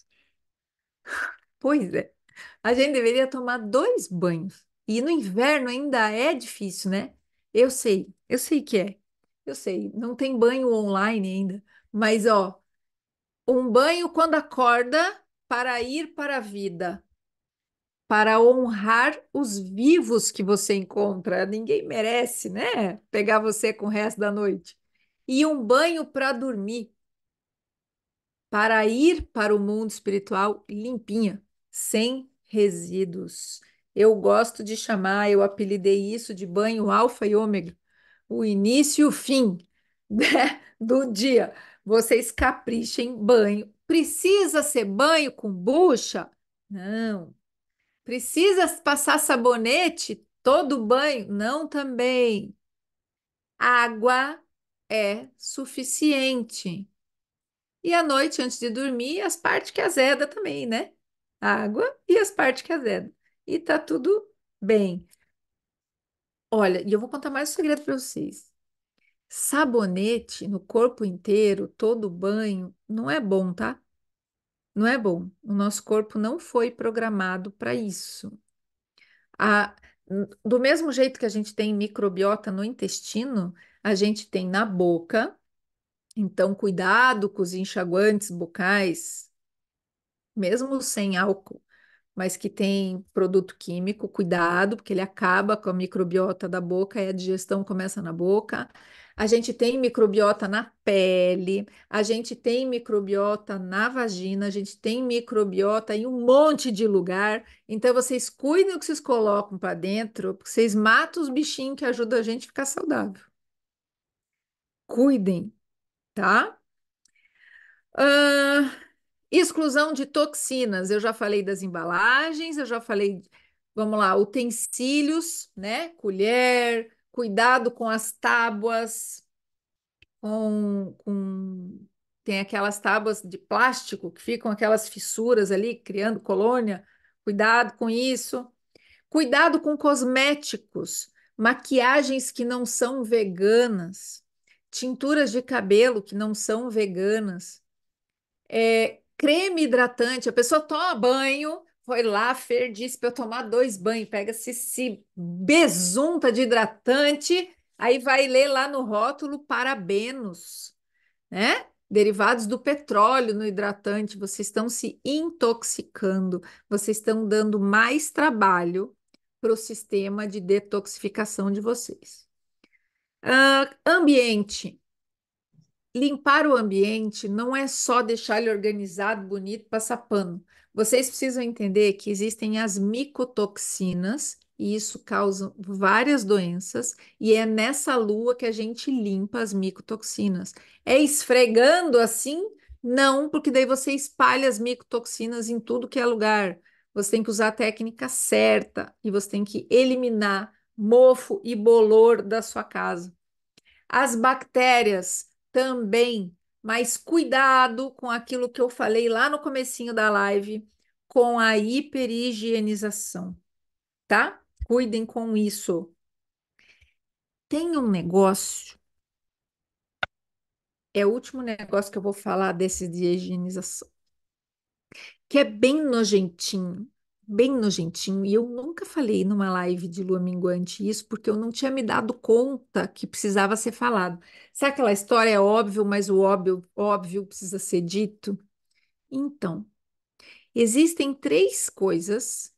Pois é, a gente deveria tomar 2 banhos. E no inverno ainda é difícil, né? Eu sei que é. Eu sei, não tem banho online ainda. Mas, ó, um banho quando acorda para ir para a vida, para honrar os vivos que você encontra. Ninguém merece, né? Pegar você com o resto da noite. E um banho para dormir, para ir para o mundo espiritual limpinha, sem resíduos. Eu gosto de chamar, eu apelidei isso de banho alfa e ômega, o início e o fim, né, do dia. Vocês caprichem banho. Precisa ser banho com bucha? Não. Precisa passar sabonete todo banho? Não também. Água é suficiente. E à noite, antes de dormir, as partes que azeda também, né? A água e as partes que azeda. E tá tudo bem. Olha, e eu vou contar mais um segredo para vocês. Sabonete no corpo inteiro, todo banho, não é bom, tá? Não é bom. O nosso corpo não foi programado para isso. A- do mesmo jeito que a gente tem microbiota no intestino, a gente tem na boca. Então, cuidado com os enxaguantes bucais, mesmo sem álcool, mas que tem produto químico, cuidado, porque ele acaba com a microbiota da boca e a digestão começa na boca. A gente tem microbiota na pele, a gente tem microbiota na vagina, a gente tem microbiota em um monte de lugar. Então, vocês cuidem do que vocês colocam para dentro, porque vocês matam os bichinhos que ajudam a gente a ficar saudável. Cuidem, tá? Ah, exclusão de toxinas. Eu já falei das embalagens, eu já falei, vamos lá, utensílios, né? Colher, cuidado com as tábuas, tem aquelas tábuas de plástico que ficam aquelas fissuras ali, criando colônia. Cuidado com isso. Cuidado com cosméticos, maquiagens que não são veganas, tinturas de cabelo que não são veganas. Creme hidratante, a pessoa toma banho, foi lá, a Fer disse para eu tomar 2 banhos, pega-se esse besunta de hidratante, aí vai ler lá no rótulo parabenos, né? Derivados do petróleo no hidratante, vocês estão se intoxicando, vocês estão dando mais trabalho para o sistema de detoxificação de vocês. Ambiente. Limpar o ambiente não é só deixar ele organizado, bonito, passar pano. Vocês precisam entender que existem as micotoxinas, e isso causa várias doenças, e é nessa lua que a gente limpa as micotoxinas. É esfregando assim? Não, porque daí você espalha as micotoxinas em tudo que é lugar. Você tem que usar a técnica certa e você tem que eliminar mofo e bolor da sua casa. As bactérias também, mas cuidado com aquilo que eu falei lá no comecinho da live, com a hiperhigienização, tá? Cuidem com isso. Tem um negócio, é o último negócio que eu vou falar desses de higienização, que é bem nojentinho, e eu nunca falei numa live de lua minguante isso, porque eu não tinha me dado conta que precisava ser falado. Sabe aquela história é óbvio, mas o óbvio, óbvio precisa ser dito? Então, existem 3 coisas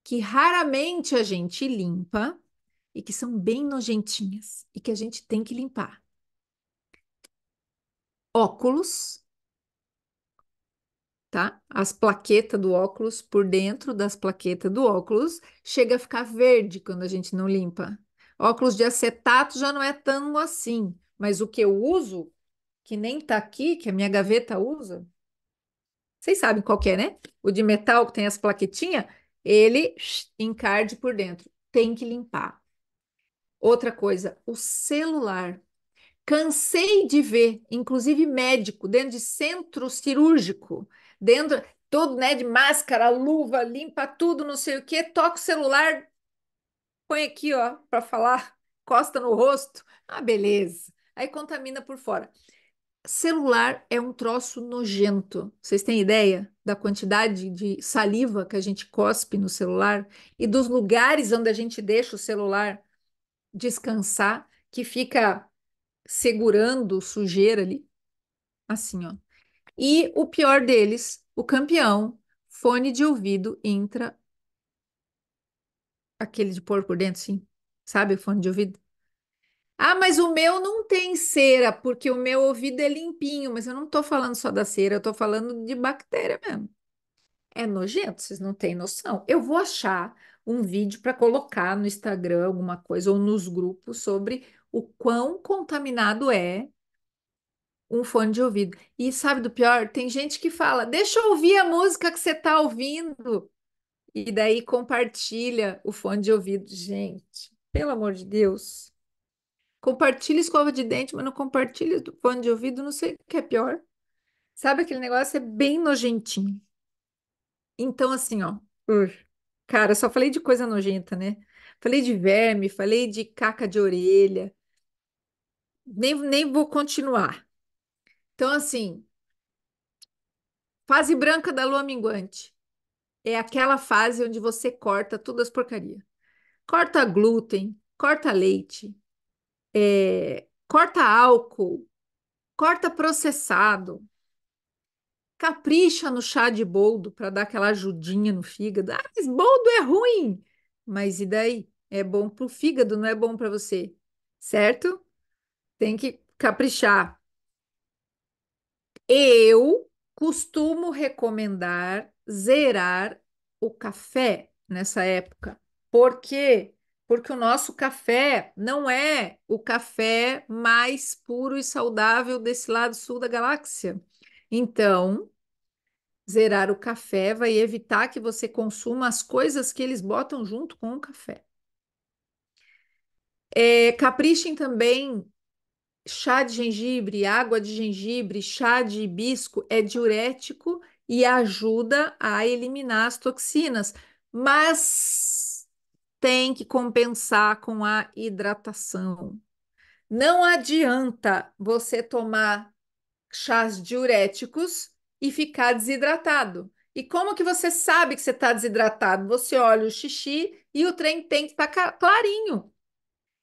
que raramente a gente limpa e que são bem nojentinhas e que a gente tem que limpar: óculos, tá? As plaquetas do óculos, por dentro das plaquetas do óculos, chega a ficar verde quando a gente não limpa. Óculos de acetato já não é tão assim, mas o que eu uso, que nem tá aqui, que a minha gaveta usa, vocês sabem qual que é, né? O de metal que tem as plaquetinhas, ele encarde por dentro. Tem que limpar. Outra coisa, o celular. Cansei de ver, inclusive médico, dentro de centro cirúrgico, dentro, todo, né, de máscara, luva, limpa tudo, não sei o quê, toca o celular, põe aqui, ó, para falar, costa no rosto. Ah, beleza. Aí contamina por fora. Celular é um troço nojento. Vocês têm ideia da quantidade de saliva que a gente cospe no celular e dos lugares onde a gente deixa o celular descansar, que fica segurando sujeira ali, assim, ó. E o pior deles, o campeão, fone de ouvido intra, aquele de pôr por dentro, sim. Sabe o fone de ouvido? Ah, mas o meu não tem cera, porque o meu ouvido é limpinho, mas eu não tô falando só da cera, eu tô falando de bactéria mesmo. É nojento, vocês não têm noção. Eu vou achar um vídeo para colocar no Instagram, alguma coisa, ou nos grupos sobre o quão contaminado é um fone de ouvido. E sabe do pior? Tem gente que fala: deixa eu ouvir a música que você está ouvindo. E daí compartilha o fone de ouvido. Gente, pelo amor de Deus. Compartilha escova de dente, mas não compartilha do fone de ouvido, não sei o que é pior. Sabe aquele negócio é bem nojentinho. Então, assim, ó. Cara, eu só falei de coisa nojenta, né? Falei de verme, falei de caca de orelha. Nem vou continuar. Então, assim, fase branca da lua minguante. É aquela fase onde você corta todas as porcarias. Corta glúten, corta leite, corta álcool, corta processado, capricha no chá de boldo para dar aquela ajudinha no fígado. Ah, mas boldo é ruim. Mas e daí? É bom para o fígado, não é bom para você, certo? Tem que caprichar. Eu costumo recomendar zerar o café nessa época. Por quê? Porque o nosso café não é o café mais puro e saudável desse lado sul da galáxia. Então, zerar o café vai evitar que você consuma as coisas que eles botam junto com o café. Caprichem também. Chá de gengibre, água de gengibre, chá de hibisco é diurético e ajuda a eliminar as toxinas, mas tem que compensar com a hidratação. Não adianta você tomar. chás diuréticos e ficar desidratado. E como que você sabe que você está desidratado? Você olha o xixi e o trem tem que estar clarinho.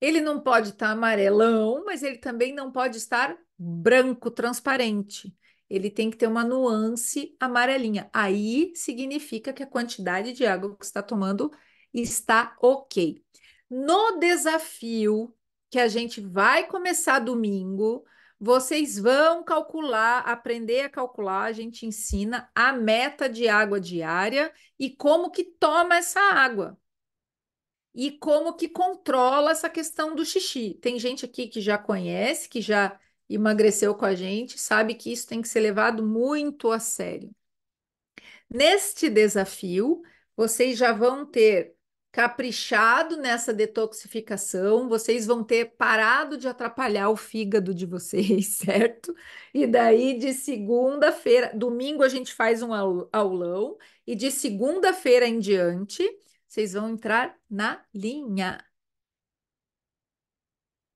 Ele não pode estar amarelão, mas ele também não pode estar branco, transparente. Ele tem que ter uma nuance amarelinha. Aí significa que a quantidade de água que você está tomando está ok. No desafio que a gente vai começar domingo, vocês vão calcular, aprender a calcular, a gente ensina a meta de água diária e como que toma essa água e como que controla essa questão do xixi. Tem gente aqui que já conhece, que já emagreceu com a gente, sabe que isso tem que ser levado muito a sério. Neste desafio, vocês já vão ter caprichado nessa detoxificação, vocês vão ter parado de atrapalhar o fígado de vocês, certo? E daí de segunda-feira, domingo a gente faz um aulão, e de segunda-feira em diante, vocês vão entrar na linha.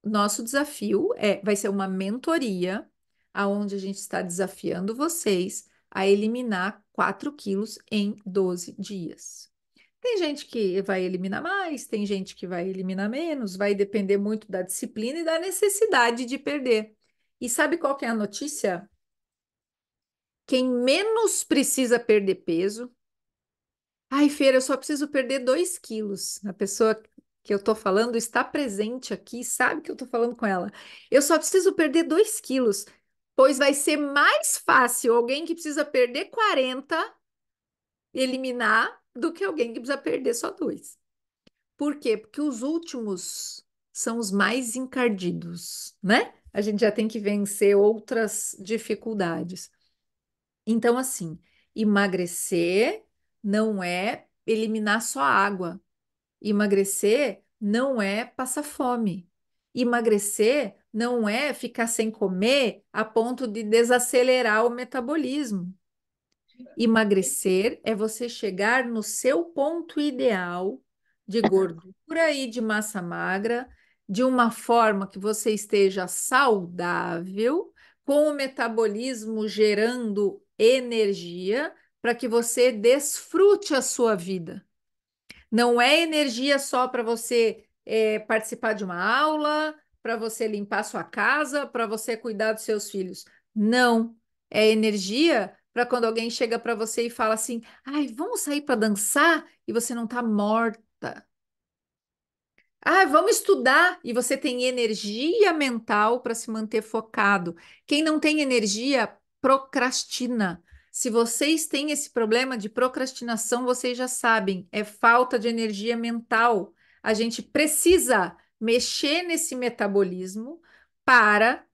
Nosso desafio vai ser uma mentoria, aonde a gente está desafiando vocês a eliminar 4 quilos em 12 dias. Tem gente que vai eliminar mais, tem gente que vai eliminar menos, vai depender muito da disciplina e da necessidade de perder. E sabe qual que é a notícia? Quem menos precisa perder peso. Ai, Feira, eu só preciso perder 2 quilos. A pessoa que eu estou falando está presente aqui, sabe que eu estou falando com ela. Eu só preciso perder 2 quilos, pois vai ser mais fácil alguém que precisa perder 40 eliminar do que alguém que precisa perder só 2. Por quê? Porque os últimos são os mais encardidos, né? A gente já tem que vencer outras dificuldades. Então, assim, emagrecer não é eliminar só água. Emagrecer não é passar fome. Emagrecer não é ficar sem comer a ponto de desacelerar o metabolismo. Emagrecer é você chegar no seu ponto ideal de gordura e de massa magra, de uma forma que você esteja saudável, com o metabolismo gerando energia para que você desfrute a sua vida. Não é energia só para você participar de uma aula, para você limpar sua casa, para você cuidar dos seus filhos. Não. É energia para quando alguém chega para você e fala assim: ai, vamos sair para dançar e você não está morta. Ah, vamos estudar e você tem energia mental para se manter focado. Quem não tem energia, procrastina. Se vocês têm esse problema de procrastinação, vocês já sabem, é falta de energia mental. A gente precisa mexer nesse metabolismo para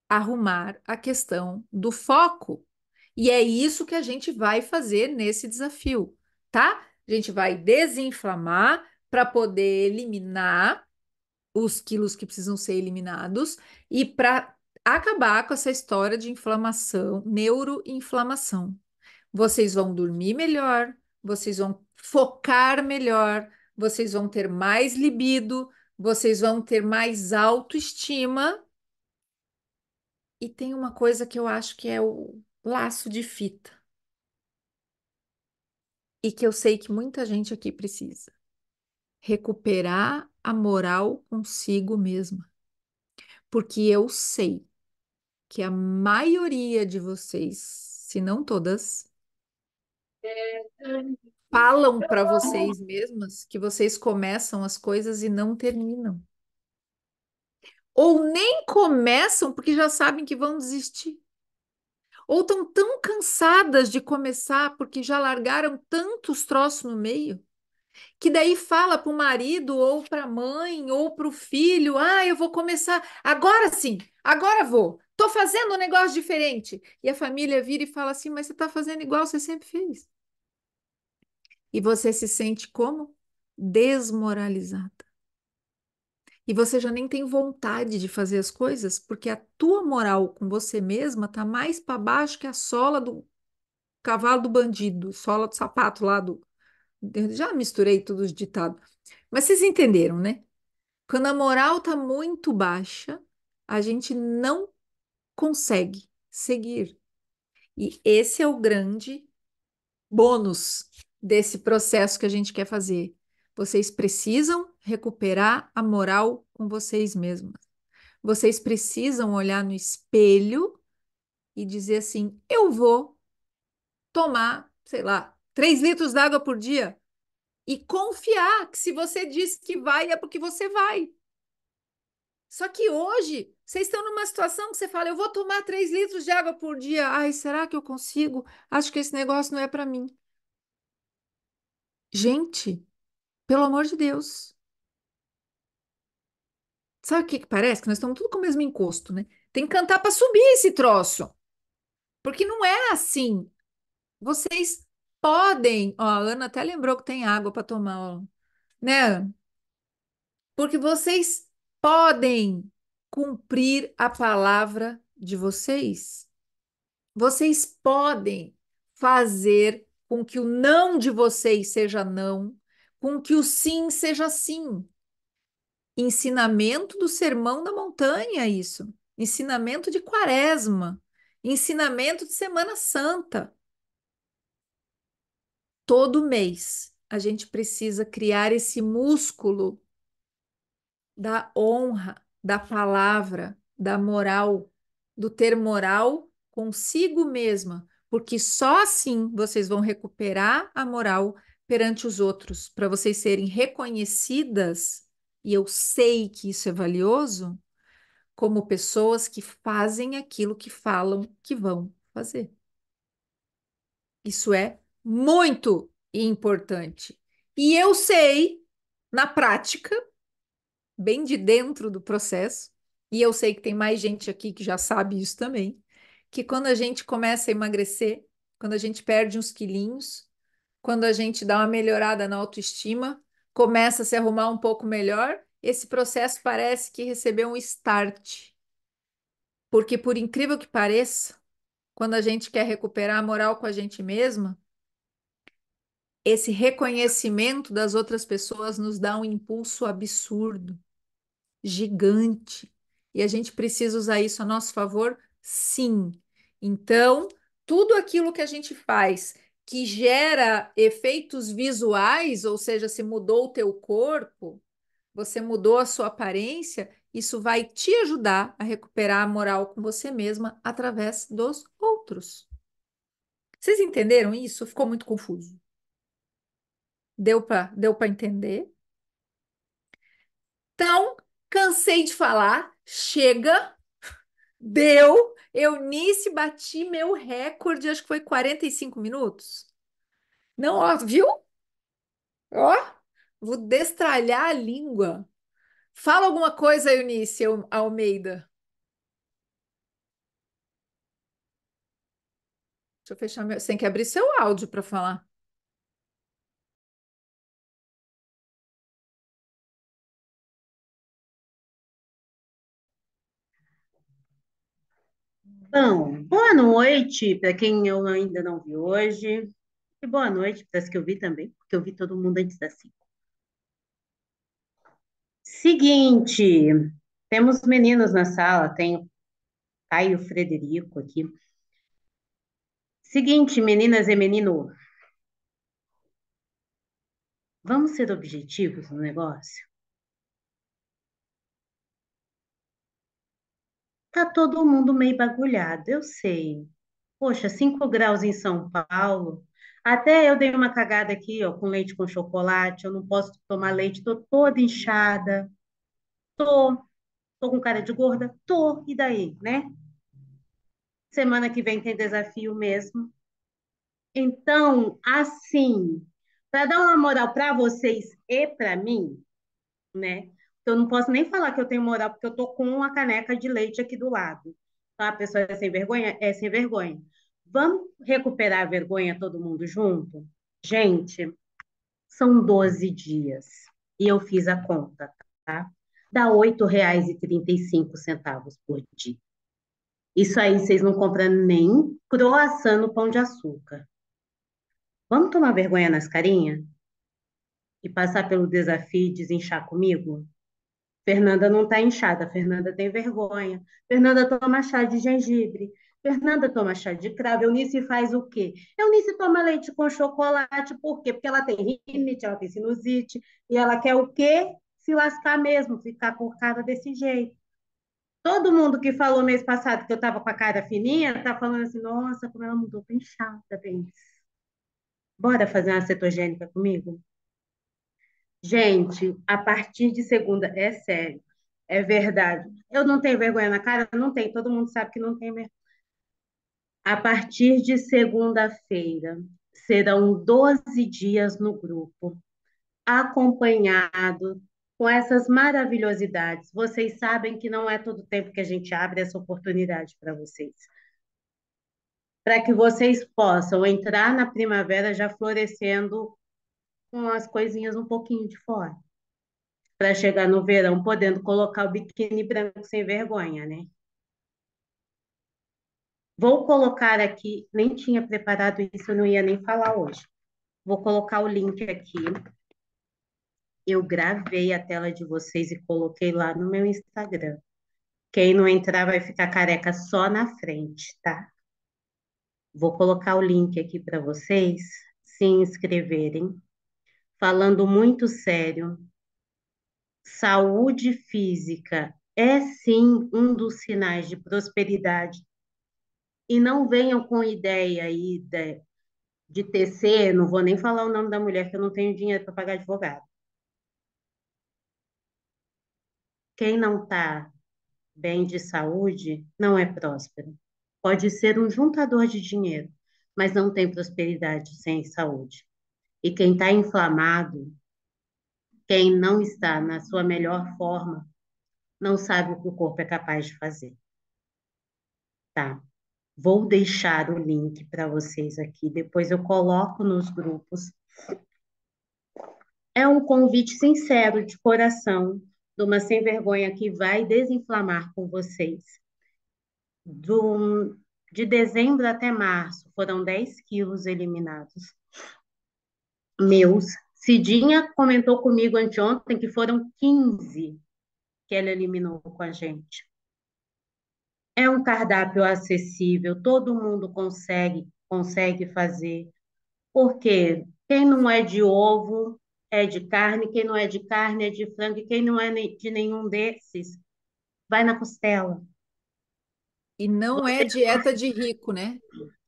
arrumar a questão do foco. E é isso que a gente vai fazer nesse desafio, tá? A gente vai desinflamar para poder eliminar os quilos que precisam ser eliminados e para acabar com essa história de inflamação, neuroinflamação. Vocês vão dormir melhor, vocês vão focar melhor, vocês vão ter mais libido, vocês vão ter mais autoestima. E tem uma coisa que eu acho que é o laço de fita e que eu sei que muita gente aqui precisa. Recuperar a moral consigo mesma. Porque eu sei que a maioria de vocês, se não todas, falam para vocês mesmas que vocês começam as coisas e não terminam. Ou nem começam porque já sabem que vão desistir. Ou estão tão cansadas de começar porque já largaram tantos troços no meio, que daí fala para o marido ou para a mãe ou para o filho, ah, eu vou começar agora sim, agora vou. Tô fazendo um negócio diferente. E a família vira e fala assim, mas você está fazendo igual você sempre fez. E você se sente como? Desmoralizada. E você já nem tem vontade de fazer as coisas, porque a tua moral com você mesma tá mais para baixo que a sola do cavalo do bandido, sola do sapato lá do. Já misturei todos os ditados. Mas vocês entenderam, né? Quando a moral tá muito baixa, a gente não consegue seguir. E esse é o grande bônus desse processo que a gente quer fazer. Vocês precisam recuperar a moral com vocês mesmos. Vocês precisam olhar no espelho e dizer assim: eu vou tomar, sei lá, 3 litros d'água por dia. E confiar que se você diz que vai, é porque você vai. Só que hoje, vocês estão numa situação que você fala: eu vou tomar 3 litros de água por dia. Ai, será que eu consigo? Acho que esse negócio não é para mim. Gente, pelo amor de Deus. Sabe o que que parece? Que nós estamos tudo com o mesmo encosto, né? Tem que cantar para subir esse troço. Porque não é assim. Vocês podem. Ó, a Ana até lembrou que tem água para tomar, ó, né? Porque vocês podem cumprir a palavra de vocês. Vocês podem fazer com que o não de vocês seja não, com que o sim seja sim. Ensinamento do Sermão da Montanha, isso. Ensinamento de Quaresma. Ensinamento de Semana Santa. Todo mês a gente precisa criar esse músculo da honra, da palavra, da moral, do ter moral consigo mesma, porque só assim vocês vão recuperar a moral perante os outros, para vocês serem reconhecidas, e eu sei que isso é valioso, como pessoas que fazem aquilo que falam que vão fazer. Isso é muito importante. E eu sei, na prática, bem de dentro do processo, e eu sei que tem mais gente aqui que já sabe isso também, que quando a gente começa a emagrecer, quando a gente perde uns quilinhos, quando a gente dá uma melhorada na autoestima, começa a se arrumar um pouco melhor, esse processo parece que recebeu um start. Porque, por incrível que pareça, quando a gente quer recuperar a moral com a gente mesma, esse reconhecimento das outras pessoas nos dá um impulso absurdo, gigante. E a gente precisa usar isso a nosso favor? Sim. Então, tudo aquilo que a gente faz que gera efeitos visuais, ou seja, se mudou o teu corpo, você mudou a sua aparência, isso vai te ajudar a recuperar a moral com você mesma através dos outros. Vocês entenderam isso? Ficou muito confuso. Deu para entender? Então, cansei de falar, chega, deu. Eunice, bati meu recorde, acho que foi 45 minutos. Não, ó, viu? Ó, vou destralhar a língua. Fala alguma coisa, Eunice Almeida. Deixa eu fechar meu. Você tem que abrir seu áudio para falar. Bom, boa noite para quem eu ainda não vi hoje. E boa noite para as que eu vi também, porque eu vi todo mundo antes das 5. Seguinte, temos meninos na sala, tem o Caio Frederico aqui. Seguinte, meninas e menino, vamos ser objetivos no negócio? Tá todo mundo meio bagulhado, eu sei. Poxa, 5 graus em São Paulo. Até eu dei uma cagada aqui, ó, com leite com chocolate. Eu não posso tomar leite, tô toda inchada. Tô. Tô com cara de gorda? Tô, e daí, né? Semana que vem tem desafio mesmo. Então, assim, para dar uma moral para vocês e para mim, né? Eu não posso nem falar que eu tenho moral, porque eu tô com uma caneca de leite aqui do lado. Tá? A pessoa é sem vergonha? É sem vergonha. Vamos recuperar a vergonha todo mundo junto? Gente, são 12 dias. E eu fiz a conta, tá? Dá R$ 8,35 por dia. Isso aí vocês não compram nem croissant no Pão de Açúcar. Vamos tomar vergonha nas carinhas e passar pelo desafio e desinchar comigo? Fernanda não está inchada, Fernanda tem vergonha. Fernanda toma chá de gengibre. Fernanda toma chá de cravo. Eunice faz o quê? Eunice toma leite com chocolate. Por quê? Porque ela tem rinite, ela tem sinusite. E ela quer o quê? Se lascar mesmo, ficar por cara desse jeito. Todo mundo que falou mês passado que eu estava com a cara fininha, tá falando assim, nossa, como ela mudou, tá inchada, bem. Bora fazer uma cetogênica comigo? Gente, a partir de segunda, é sério, é verdade. Eu não tenho vergonha na cara? Não tem, todo mundo sabe que não tem vergonha. A partir de segunda-feira, serão 12 dias no grupo, acompanhado com essas maravilhosidades. Vocês sabem que não é todo tempo que a gente abre essa oportunidade para vocês. Para que vocês possam entrar na primavera já florescendo com as coisinhas um pouquinho de fora. Para chegar no verão podendo colocar o biquíni branco sem vergonha, né? Vou colocar aqui, nem tinha preparado isso, eu não ia nem falar hoje. Vou colocar o link aqui. Eu gravei a tela de vocês e coloquei lá no meu Instagram. Quem não entrar vai ficar careca só na frente, tá? Vou colocar o link aqui para vocês se inscreverem. Falando muito sério, saúde física é sim um dos sinais de prosperidade. E não venham com ideia aí de tecer, não vou nem falar o nome da mulher, que eu não tenho dinheiro para pagar advogado. Quem não está bem de saúde não é próspero. Pode ser um juntador de dinheiro, mas não tem prosperidade sem saúde. E quem está inflamado, quem não está na sua melhor forma, não sabe o que o corpo é capaz de fazer, tá? Vou deixar o link para vocês aqui, depois eu coloco nos grupos. É um convite sincero, de coração, de uma sem vergonha que vai desinflamar com vocês. Do, de dezembro até março, foram 10 quilos eliminados meus. Cidinha comentou comigo anteontem que foram 15 que ela eliminou com a gente. É um cardápio acessível, todo mundo consegue fazer. Porque quem não é de ovo é de carne, quem não é de carne é de frango, e quem não é de nenhum desses vai na costela. E não é dieta de rico, né?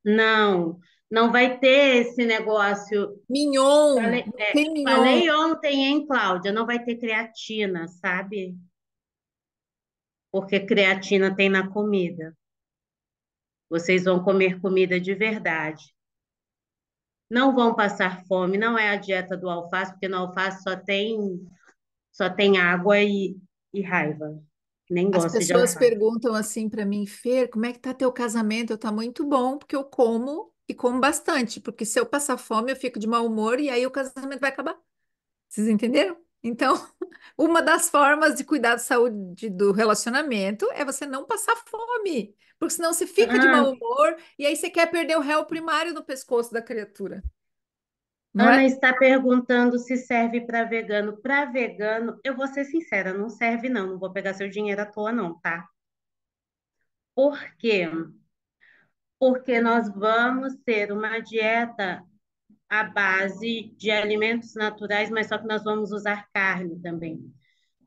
Não, não vai ter esse negócio. Mignon, não tem mignon. Falei ontem, hein, Cláudia? Não vai ter creatina, sabe? Porque creatina tem na comida. Vocês vão comer comida de verdade. Não vão passar fome, não é a dieta do alface, porque no alface só tem água e raiva. Nem As gosto de pessoas alface. perguntam assim para mim, Fer, como é que tá teu casamento? Eu tá muito bom, porque eu como e como bastante, porque se eu passar fome, eu fico de mau humor e aí o casamento vai acabar. Vocês entenderam? Então, uma das formas de cuidar da saúde do relacionamento é você não passar fome, porque senão você fica de mau Ah, humor e aí você quer perder o réu primário no pescoço da criatura, não Ana é? está perguntando se serve para vegano. Para vegano, eu vou ser sincera, não serve não. Não vou pegar seu dinheiro à toa não, tá? Por quê? Porque nós vamos ter uma dieta à base de alimentos naturais, mas só que nós vamos usar carne também.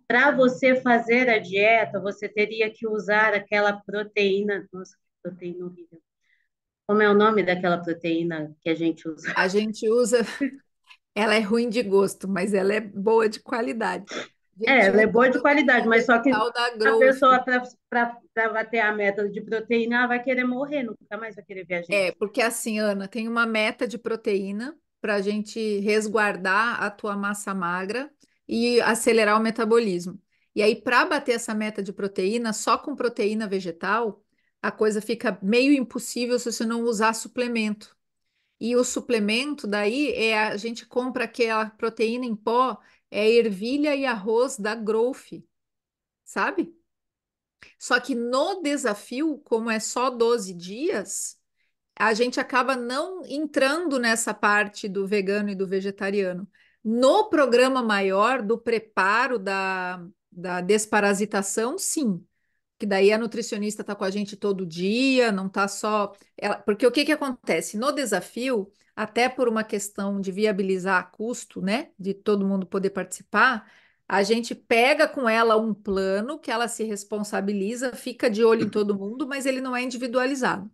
Para você fazer a dieta, você teria que usar aquela proteína. Nossa, que proteína horrível. Como é o nome daquela proteína que a gente usa? A gente usa, ela é ruim de gosto, mas ela é boa de qualidade. A gente Ela é usa a boa de qualidade, proteína mas só que vegetal da a Growth. pessoa, para bater a meta de proteína, ela vai querer morrer, nunca mais vai querer ver a É, gente. porque assim, Ana, tem uma meta de proteína para a gente resguardar a tua massa magra e acelerar o metabolismo. E aí, para bater essa meta de proteína, só com proteína vegetal, a coisa fica meio impossível se você não usar suplemento. E o suplemento daí é a gente compra aquela proteína em pó, é ervilha e arroz da Growth, sabe? Só que no desafio, como é só 12 dias, a gente acaba não entrando nessa parte do vegano e do vegetariano. No programa maior do preparo da desparasitação, sim. Que daí a nutricionista está com a gente todo dia, não está só. Porque o que que acontece? No desafio, até por uma questão de viabilizar custo, né? De todo mundo poder participar, a gente pega com ela um plano que ela se responsabiliza, fica de olho em todo mundo, mas ele não é individualizado.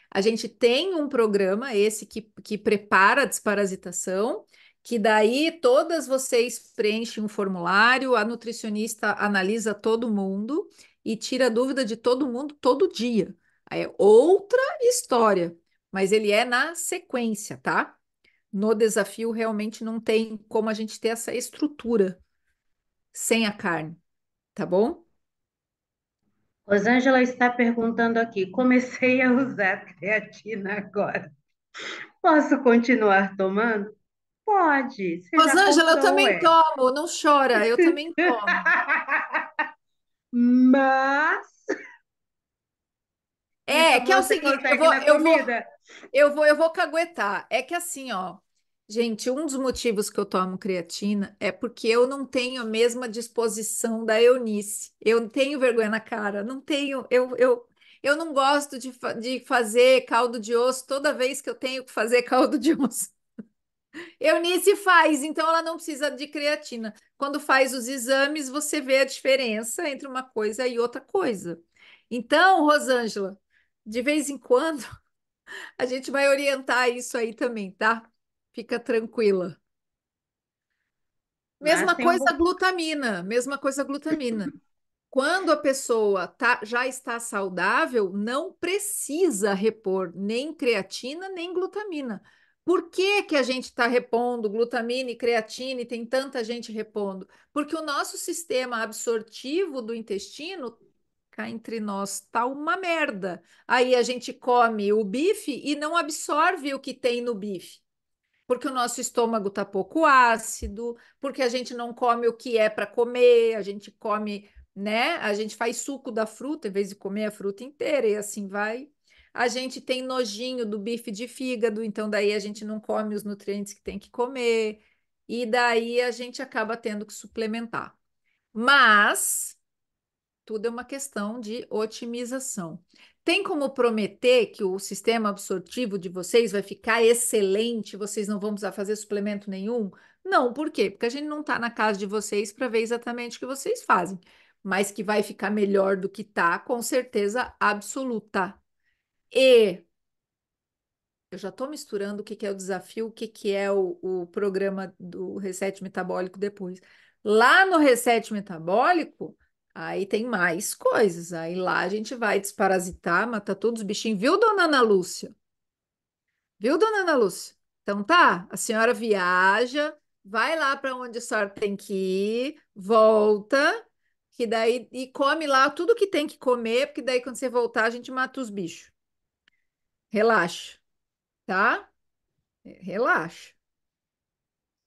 A gente tem um programa, esse que prepara a desparasitação, que daí todas vocês preenchem um formulário, a nutricionista analisa todo mundo e tira dúvida de todo mundo todo dia. Aí é outra história, mas ele é na sequência, tá? No desafio realmente não tem como a gente ter essa estrutura sem a carne, tá bom? Rosângela está perguntando aqui: comecei a usar creatina agora. Posso continuar tomando? Pode, você já Rosângela, eu comprou, também é. tomo, não chora, eu também tomo. Mas É, isso que é o você seguinte, consegue na comida. eu vou caguetar. É que assim, ó, gente, um dos motivos que eu tomo creatina é porque eu não tenho a mesma disposição da Eunice. Eu tenho vergonha na cara, não tenho, eu não gosto de fazer caldo de osso toda vez que eu tenho que fazer caldo de osso. Eunice faz, então ela não precisa de creatina. Quando faz os exames, você vê a diferença entre uma coisa e outra coisa. Então, Rosângela, de vez em quando a gente vai orientar isso aí também, tá? Fica tranquila. Mas tem um. Mesma coisa a glutamina. Quando a pessoa já está saudável, não precisa repor nem creatina nem glutamina. Por que que a gente está repondo glutamina e creatina e tem tanta gente repondo? Porque o nosso sistema absortivo do intestino, cá entre nós, tá uma merda. Aí a gente come o bife e não absorve o que tem no bife porque o nosso estômago está pouco ácido, porque a gente não come o que é para comer, a gente come, né? A gente faz suco da fruta em vez de comer a fruta inteira e assim vai. A gente tem nojinho do bife de fígado, então daí a gente não come os nutrientes que tem que comer, e daí a gente acaba tendo que suplementar. Mas tudo é uma questão de otimização. Tem como prometer que o sistema absortivo de vocês vai ficar excelente, vocês não vão precisar fazer suplemento nenhum? Não, por quê? Porque a gente não está na casa de vocês para ver exatamente o que vocês fazem, mas que vai ficar melhor do que está, com certeza absoluta. E eu já estou misturando o que que é o desafio, o que que é o programa do reset metabólico depois. Lá no reset metabólico, aí tem mais coisas. Aí lá a gente vai desparasitar, matar todos os bichinhos. Viu, dona Ana Lúcia? Viu, dona Ana Lúcia? Então tá, a senhora viaja, vai lá para onde a senhora tem que ir, volta, que daí e come lá tudo que tem que comer, porque daí quando você voltar a gente mata os bichos. Relaxa, tá? Relaxa.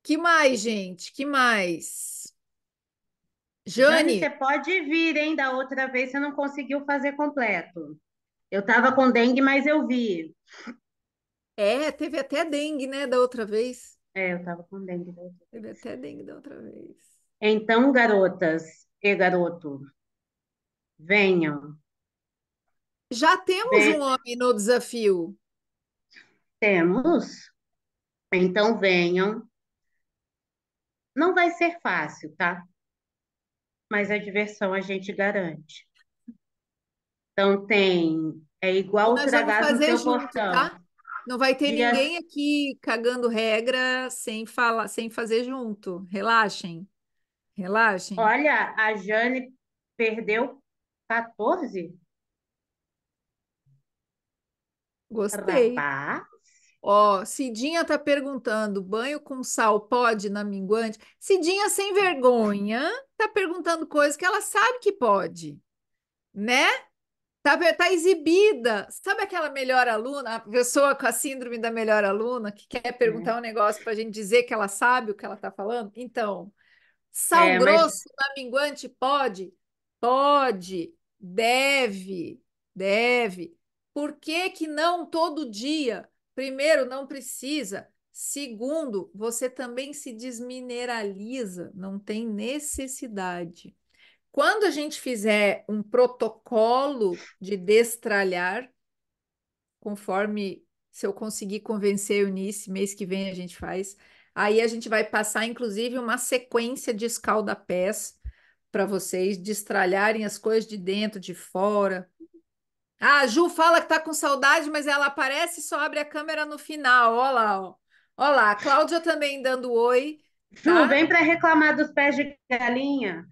Que mais, gente? Que mais? Jane, Jane, você pode vir, hein? Da outra vez você não conseguiu fazer completo. Eu estava com dengue, mas eu vi. teve até dengue, né, da outra vez. É, eu estava com dengue da outra Teve vez. até dengue da outra vez. Então, garotas e garoto, venham. Já temos um Vem- homem no desafio. Temos? Então, venham. Não vai ser fácil, tá? Mas a diversão a gente garante. Então, é E igual o nós vamos Tragás no fazer seu junto, portão. tá? Não vai ter Dia ninguém aqui cagando regra sem falar, sem fazer junto. Relaxem, relaxem. Olha, a Jane perdeu 14. Gostei. Rapaz, Ó, Cidinha tá perguntando: banho com sal pode na minguante? Cidinha sem vergonha tá perguntando coisas que ela sabe que pode, né? Tá exibida. Sabe aquela melhor aluna, a pessoa com a síndrome da melhor aluna, que quer né? perguntar um negócio para a gente dizer que ela sabe o que ela está falando? Então, sal Mas grosso na minguante pode? Pode, deve, deve. Por que que não todo dia? Primeiro, não precisa. Segundo, você também se desmineraliza, não tem necessidade. Quando a gente fizer um protocolo de destralhar, conforme se eu conseguir convencer a Eunice, mês que vem a gente faz, aí a gente vai passar, inclusive, uma sequência de escaldapés para vocês destralharem as coisas de dentro, de fora. Ah, a Ju fala que tá com saudade, mas ela aparece e só abre a câmera no final. Olha lá, ó. Olha lá, a Cláudia também dando oi, Ju, tá? vem para reclamar dos pés de galinha.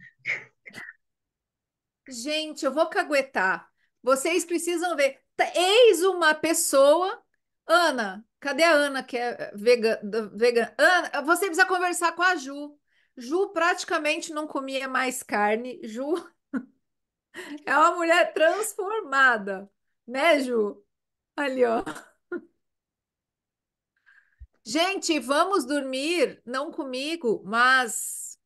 Gente, eu vou caguetar. Vocês precisam ver. Eis uma pessoa. Ana, cadê a Ana que é vegana? Ana, você precisa conversar com a Ju. Ju praticamente não comia mais carne. Ju é uma mulher transformada, né, Ju? Ali, ó. Gente, vamos dormir, não comigo, mas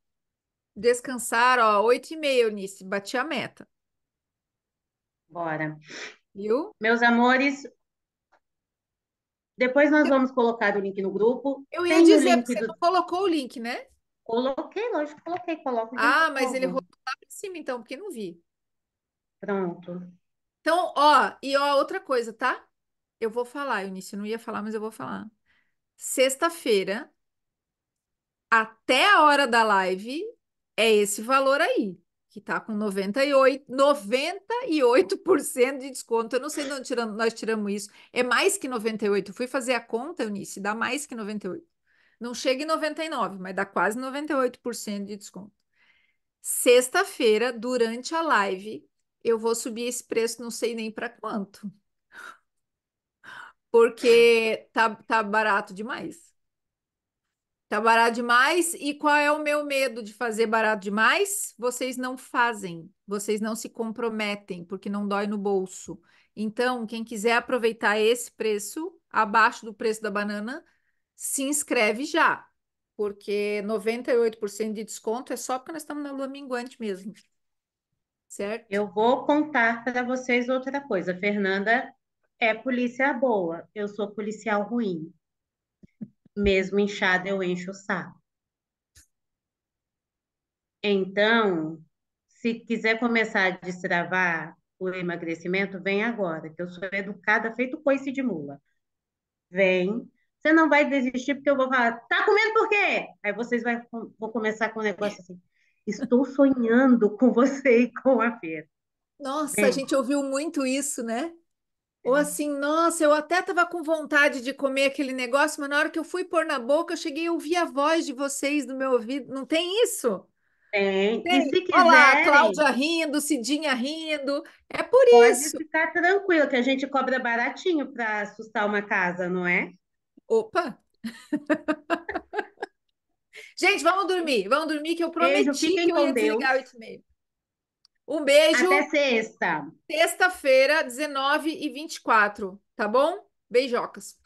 descansar, ó, 8h30, Eunice, bati a meta, Bora. viu? Meus amores, depois nós vamos colocar o link no grupo. Eu ia Tem o dizer, porque link você do. não colocou o link, né? Coloquei, lógico, coloquei, coloco de Ah, mas ele rodou novo. lá pra cima, então, porque não vi. Pronto. Então, ó, e ó, outra coisa, tá? Eu vou falar, Eunice, eu não ia falar, mas eu vou falar. Sexta-feira, até a hora da live, é esse valor aí, que tá com 98% de desconto. Eu não sei de onde nós tiramos isso. É mais que 98. Eu fui fazer a conta, Eunice, dá mais que 98. Não chega em 99, mas dá quase 98% de desconto. Sexta-feira, durante a live, eu vou subir esse preço, não sei nem para quanto, porque tá barato demais. Tá barato demais. E qual é o meu medo de fazer barato demais? Vocês não fazem, vocês não se comprometem, porque não dói no bolso. Então, quem quiser aproveitar esse preço, abaixo do preço da banana, se inscreve já, porque 98% de desconto é só porque nós estamos na lua minguante mesmo, certo? Eu vou contar para vocês outra coisa. Fernanda é polícia boa, eu sou policial ruim. Mesmo inchada, eu encho o saco. Então, se quiser começar a destravar o emagrecimento, vem agora, que eu sou educada, feito coice de mula. Vem. Você não vai desistir, porque eu vou falar, tá comendo por quê? Aí vocês vão começar com um negócio assim. Estou sonhando com você e com a Fer. Nossa, a Vem. gente ouviu muito isso, né? Ou assim, nossa, eu até estava com vontade de comer aquele negócio, mas na hora que eu fui pôr na boca, eu cheguei a ouvir a voz de vocês no meu ouvido. Não tem isso? Tem. E Tem. se Olha lá, a quiserem, Cláudia rindo, Cidinha rindo. É por pode isso. ficar tranquilo, que a gente cobra baratinho para assustar uma casa, não é? Opa! Gente, vamos dormir que eu Beijo, prometi fiquem que eu ia com desligar Deus. 8h30. Um beijo, Até sexta. sexta-feira, 19h24, tá bom? Beijocas.